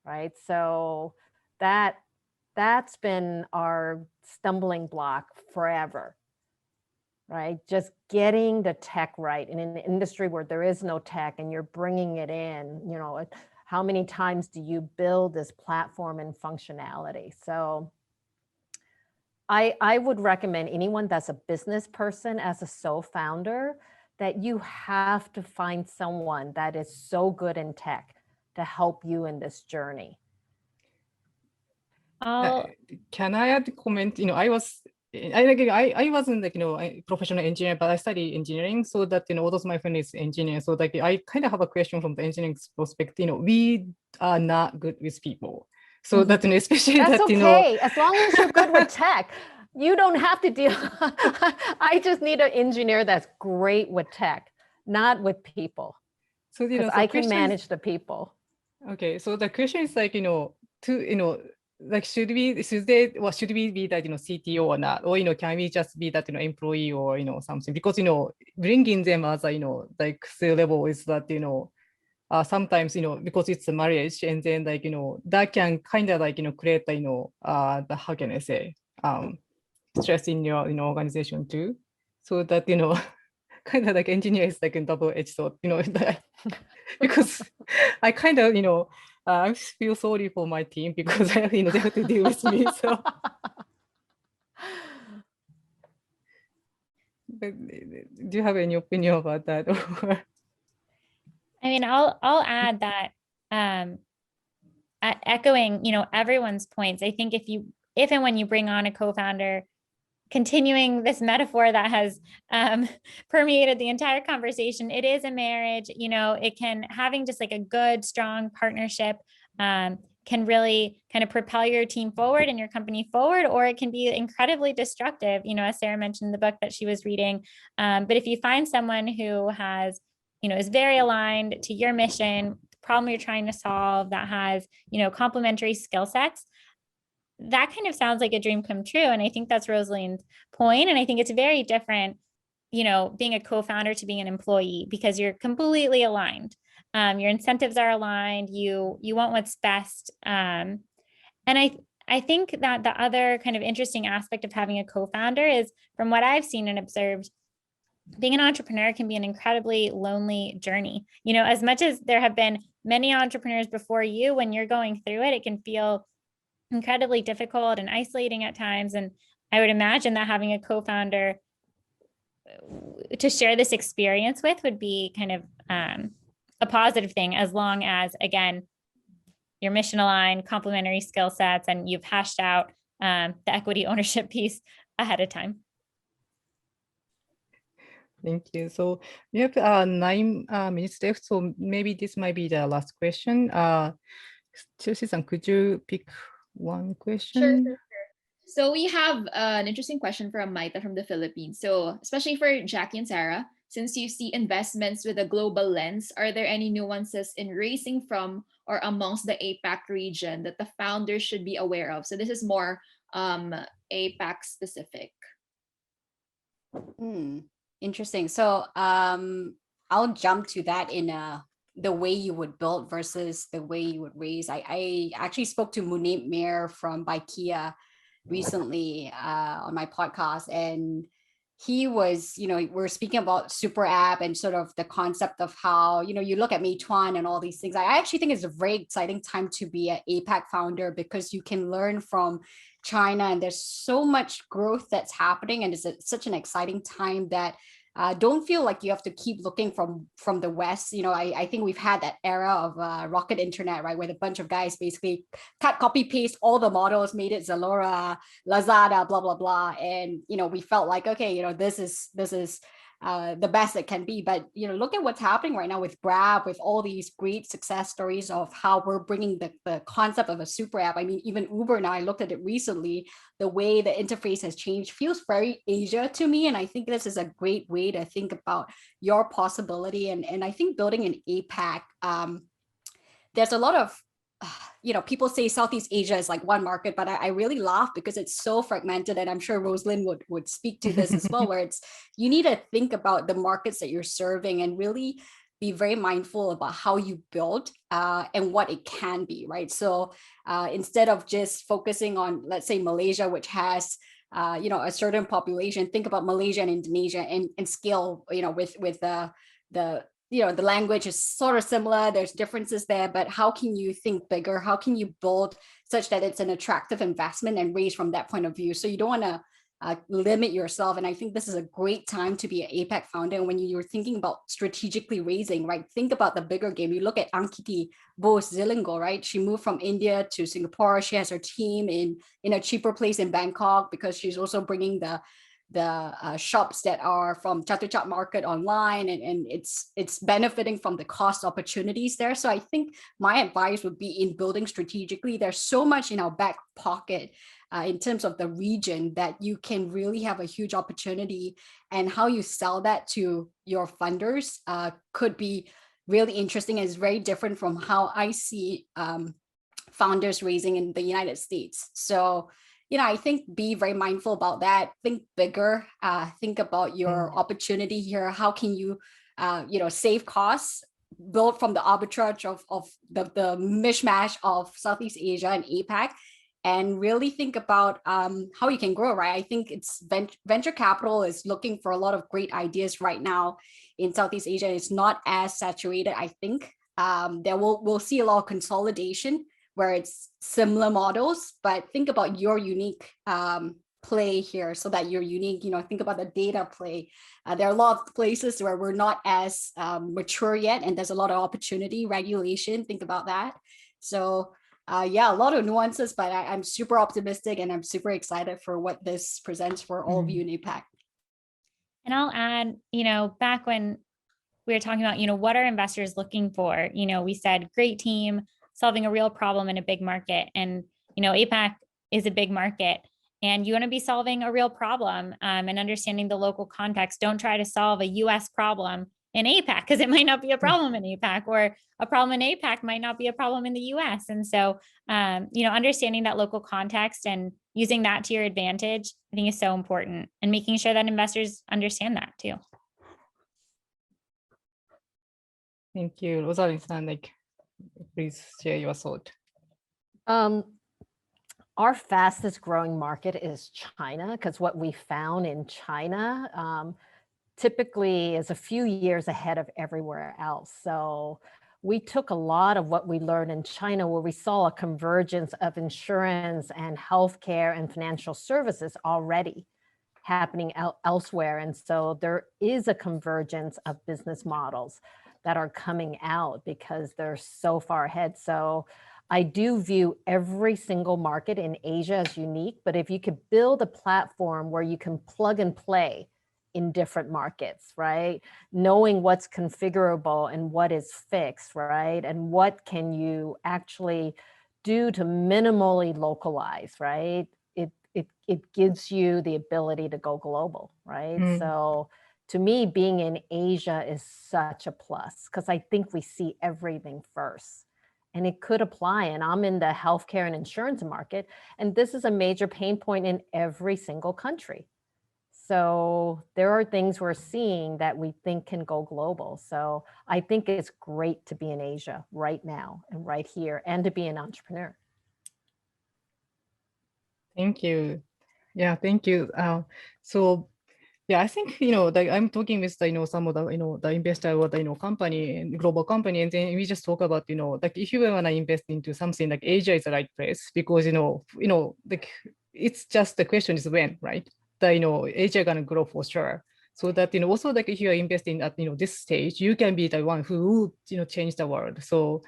right? So that's been our stumbling block forever, right? Just getting the tech right. And in an industry where there is no tech and you're bringing it in, how many times do you build this platform and functionality? So I would recommend anyone that's a business person as a sole founder that you have to find someone that is so good in tech to help you in this journey. Can I add a comment? I wasn't a professional engineer, but I studied engineering. So that all those my friends is engineer. So I kind of have a question from the engineering perspective. We are not good with people. So that especially that's that okay. As long as you're good with tech, you don't have to deal. I just need an engineer that's great with tech, not with people. So I can manage the people. Okay, so the question is like like should we be that CTO or not, or can we just be that employee or something, because bringing them as a like C level is that sometimes because it's a marriage, and then like that can kind of like create the how can I say stress in your organization too, so that kind of like engineer is like a double-edged sword, because I kind of I feel sorry for my team because they have to deal with me. So, but do you have any opinion about that? I mean, I'll add that echoing everyone's points. I think if and when you bring on a co-founder, continuing this metaphor that has permeated the entire conversation, it is a marriage. Having just like a good, strong partnership can really kind of propel your team forward and your company forward, or it can be incredibly destructive, as Sarah mentioned in the book that she was reading. But if you find someone who has, is very aligned to your mission, the problem you're trying to solve, that has, complementary skill sets, that kind of sounds like a dream come true. And I think that's Rosalind's point. And I think it's very different, being a co-founder to being an employee, because you're completely aligned. Your incentives are aligned. You want what's best. And I think that the other kind of interesting aspect of having a co-founder is, from what I've seen and observed, being an entrepreneur can be an incredibly lonely journey. As much as there have been many entrepreneurs before you, when you're going through it, it can feel incredibly difficult and isolating at times. And I would imagine that having a co-founder to share this experience with would be kind of a positive thing, as long as, again, your mission aligned, complementary skill sets, and you've hashed out the equity ownership piece ahead of time. Thank you. So we have 9 minutes left. So maybe this might be the last question. Chelsea-san, could you pick one question? Sure. So we have an interesting question from Maita from the Philippines. So especially for Jackie and Sarah, since you see investments with a global lens, are there any nuances in raising from or amongst the APAC region that the founders should be aware of? So this is more APAC specific. Interesting. So I'll jump to that in the way you would build versus the way you would raise. I actually spoke to Munib Mir from Baikia recently on my podcast, and he was, we're speaking about super app and sort of the concept of how, you look at Meituan and all these things. I actually think it's a very exciting time to be an APAC founder because you can learn from China and there's so much growth that's happening, and it's such an exciting time that don't feel like you have to keep looking from the West. I think we've had that era of rocket internet, right, where a bunch of guys basically cut, copy, paste all the models, made it Zalora, Lazada, blah blah blah, and we felt like, okay, this is the best it can be. But look at what's happening right now with Grab, with all these great success stories of how we're bringing the concept of a super app. I mean, even Uber now, I looked at it recently, the way the interface has changed feels very Asia to me. And I think this is a great way to think about your possibility. And I think building an APAC, there's a lot of people say Southeast Asia is like one market, but I really laugh because it's so fragmented. And I'm sure Rosalind would speak to this as well, where you need to think about the markets that you're serving and really be very mindful about how you build and what it can be, right? So instead of just focusing on, let's say, Malaysia, which has a certain population, think about Malaysia and Indonesia and scale, with the language is sort of similar. There's differences there, but how can you think bigger? How can you build such that it's an attractive investment and raise from that point of view? So you don't want to limit yourself. And I think this is a great time to be an APAC founder. And when you're thinking about strategically raising, right, think about the bigger game. You look at Ankiti Bose Zilingo, right? She moved from India to Singapore. She has her team in a cheaper place in Bangkok because she's also bringing the shops that are from Chatuchak market online, and it's benefiting from the cost opportunities there. So I think my advice would be in building strategically. There's so much in our back pocket in terms of the region that you can really have a huge opportunity, and how you sell that to your funders could be really interesting. And it's very different from how I see founders raising in the United States. So I think be very mindful about that. Think bigger. Think about your opportunity here. How can you, save costs, build from the arbitrage of the mishmash of Southeast Asia and APAC, and really think about how you can grow, right? I think it's venture capital is looking for a lot of great ideas right now in Southeast Asia. It's not as saturated, I think. We'll see a lot of consolidation where it's similar models, but think about your unique play here so that you're unique. Think about the data play. There are a lot of places where we're not as mature yet, and there's a lot of opportunity, regulation. Think about that. So a lot of nuances, but I'm super optimistic and I'm super excited for what this presents for all of you in APAC. And I'll add, back when we were talking about, what are investors looking for? We said great team, solving a real problem in a big market. And, APAC is a big market, and you want to be solving a real problem and understanding the local context. Don't try to solve a US problem in APAC, because it might not be a problem in APAC, or a problem in APAC might not be a problem in the US. And so, understanding that local context and using that to your advantage, I think is so important, and making sure that investors understand that too. Thank you. Rosalind-san, please share your thought. Our fastest growing market is China, because what we found in China typically is a few years ahead of everywhere else. So we took a lot of what we learned in China, where we saw a convergence of insurance and healthcare and financial services already happening elsewhere. And so there is a convergence of business models that are coming out because they're so far ahead. So I do view every single market in Asia as unique, but if you could build a platform where you can plug and play in different markets, right? Knowing what's configurable and what is fixed, right? And what can you actually do to minimally localize, right? it gives you the ability to go global, right? Mm. So to me, being in Asia is such a plus because I think we see everything first. And it could apply. And I'm in the healthcare and insurance market. And this is a major pain point in every single country. So there are things we're seeing that we think can go global. So I think it's great to be in Asia right now and right here and to be an entrepreneur. Thank you. Yeah, thank you. So yeah, I think, like I'm talking with, some of the, the investor or the, company and global company, and then we just talk about, like if you want to invest into something, like Asia is the right place because, like it's just the question is when, right? The, Asia gonna grow for sure. So that, also like if you are investing at, this stage, you can be the one who, change the world. So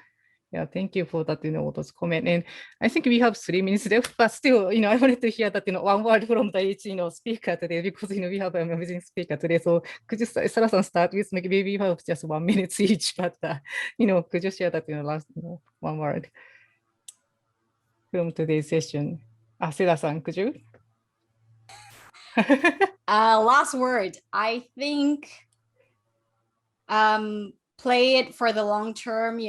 yeah, thank you for that, those comment. And I think we have 3 minutes left, but still, I wanted to hear that, one word from the each, speaker today, because, we have an amazing speaker today. So could you, Sarah-san, start with, maybe we have just 1 minute each, but, could you share that, last, one word from today's session? Sarah-san, could you? Last word. I think play it for the long term,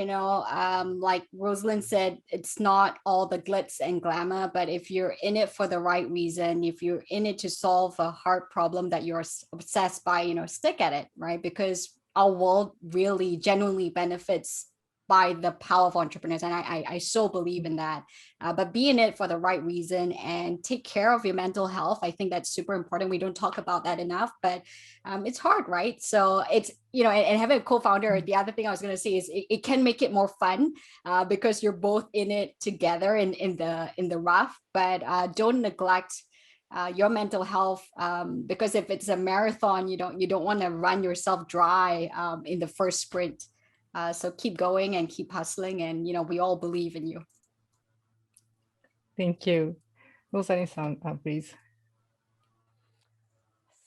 like Rosalind said, it's not all the glitz and glamour, but if you're in it for the right reason, if you're in it to solve a hard problem that you're obsessed by, stick at it, right? Because our world really genuinely benefits by the power of entrepreneurs. And I so believe in that, but be in it for the right reason and take care of your mental health. I think that's super important. We don't talk about that enough, but it's hard, right? So it's, and having a co-founder, the other thing I was going to say is it can make it more fun because you're both in it together in the rough, but don't neglect your mental health, because if it's a marathon, you don't want to run yourself dry in the first sprint. So keep going and keep hustling, and we all believe in you. Thank you. Rosalind-san, please.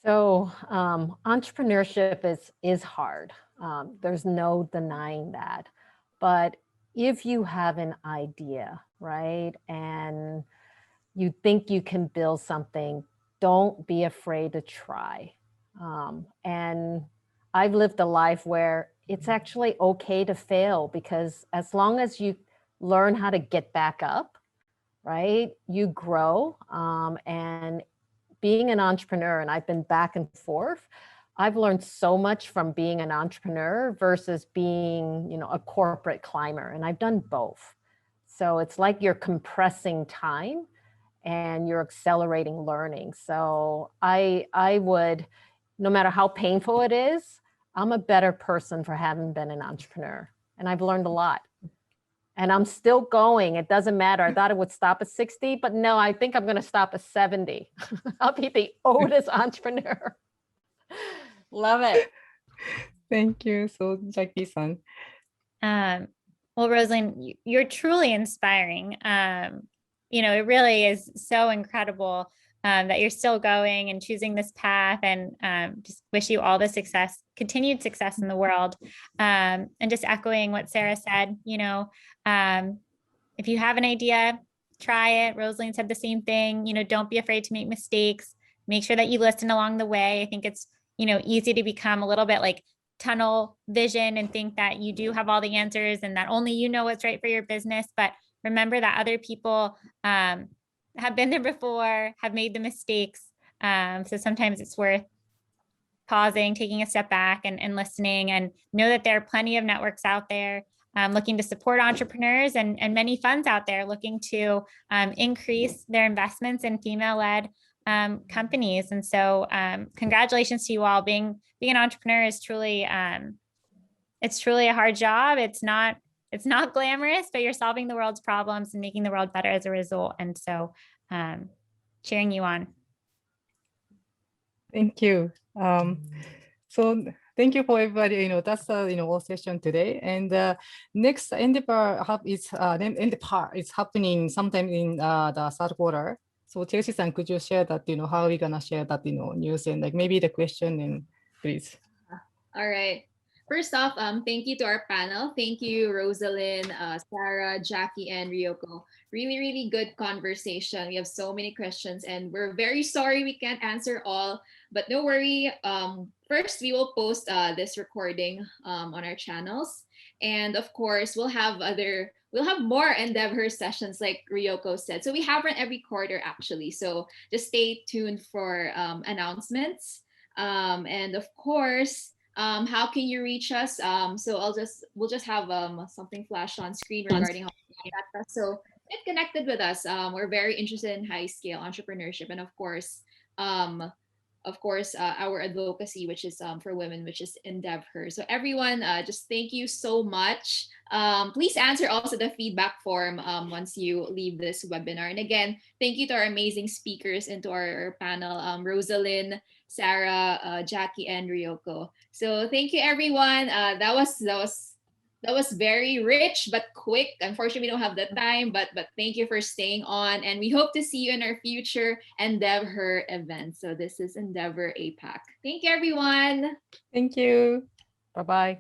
So entrepreneurship is hard. There's no denying that. But if you have an idea, right, and you think you can build something, don't be afraid to try. And I've lived a life where it's actually okay to fail, because as long as you learn how to get back up, right, you grow. And being an entrepreneur, and I've been back and forth, I've learned so much from being an entrepreneur versus being, a corporate climber, and I've done both. So it's like you're compressing time and you're accelerating learning. So I would, no matter how painful it is, I'm a better person for having been an entrepreneur, and I've learned a lot. And I'm still going. It doesn't matter. I thought it would stop at 60, but no, I think I'm going to stop at 70. I'll be the oldest entrepreneur. Love it. Thank you. So, Jackie-san. Well, Rosalind, you're truly inspiring. It really is so incredible that you're still going and choosing this path, and just wish you all the success, continued success in the world. And just echoing what Sarah said, if you have an idea, try it. Rosalind said the same thing. Don't be afraid to make mistakes. Make sure that you listen along the way. I think it's, easy to become a little bit like tunnel vision and think that you do have all the answers and that only you know what's right for your business. But remember that other people have been there before, have made the mistakes. So sometimes it's worth pausing, taking a step back and listening, and know that there are plenty of networks out there looking to support entrepreneurs, and many funds out there looking to increase their investments in female-led companies. And so congratulations to you all. Being an entrepreneur is truly, it's truly a hard job. It's not glamorous, but you're solving the world's problems and making the world better as a result. And so cheering you on. Thank you. So thank you for everybody. That's all session today. And next Endeavor is happening sometime in the third quarter. So Chelsea-san, could you share that? How are we gonna share that? News and like maybe the question, and please. All right. First off, thank you to our panel. Thank you, Rosalind, Sarah, Jackie, and Ryoko. Really, really good conversation. We have so many questions, and we're very sorry we can't answer all, but no worry. First, we will post this recording on our channels, and of course, we'll have more Endeavor sessions, like Ryoko said. So we have one every quarter, actually. So just stay tuned for announcements. And of course, how can you reach us? So we'll just have something flash on screen regarding how to contact us. So get connected with us. We're very interested in high scale entrepreneurship, and of course, our advocacy, which is for women, which is EndeavHER. So everyone, just thank you so much. Please answer also the feedback form once you leave this webinar. And again, thank you to our amazing speakers and to our panel, Rosalind, Sarah, Jackie, and Ryoko. So thank you, everyone. That was very rich but quick. Unfortunately, we don't have the time, but thank you for staying on, and we hope to see you in our future EndeavHER events. So this is Endeavor APAC. Thank you, everyone. Thank you. Bye-bye.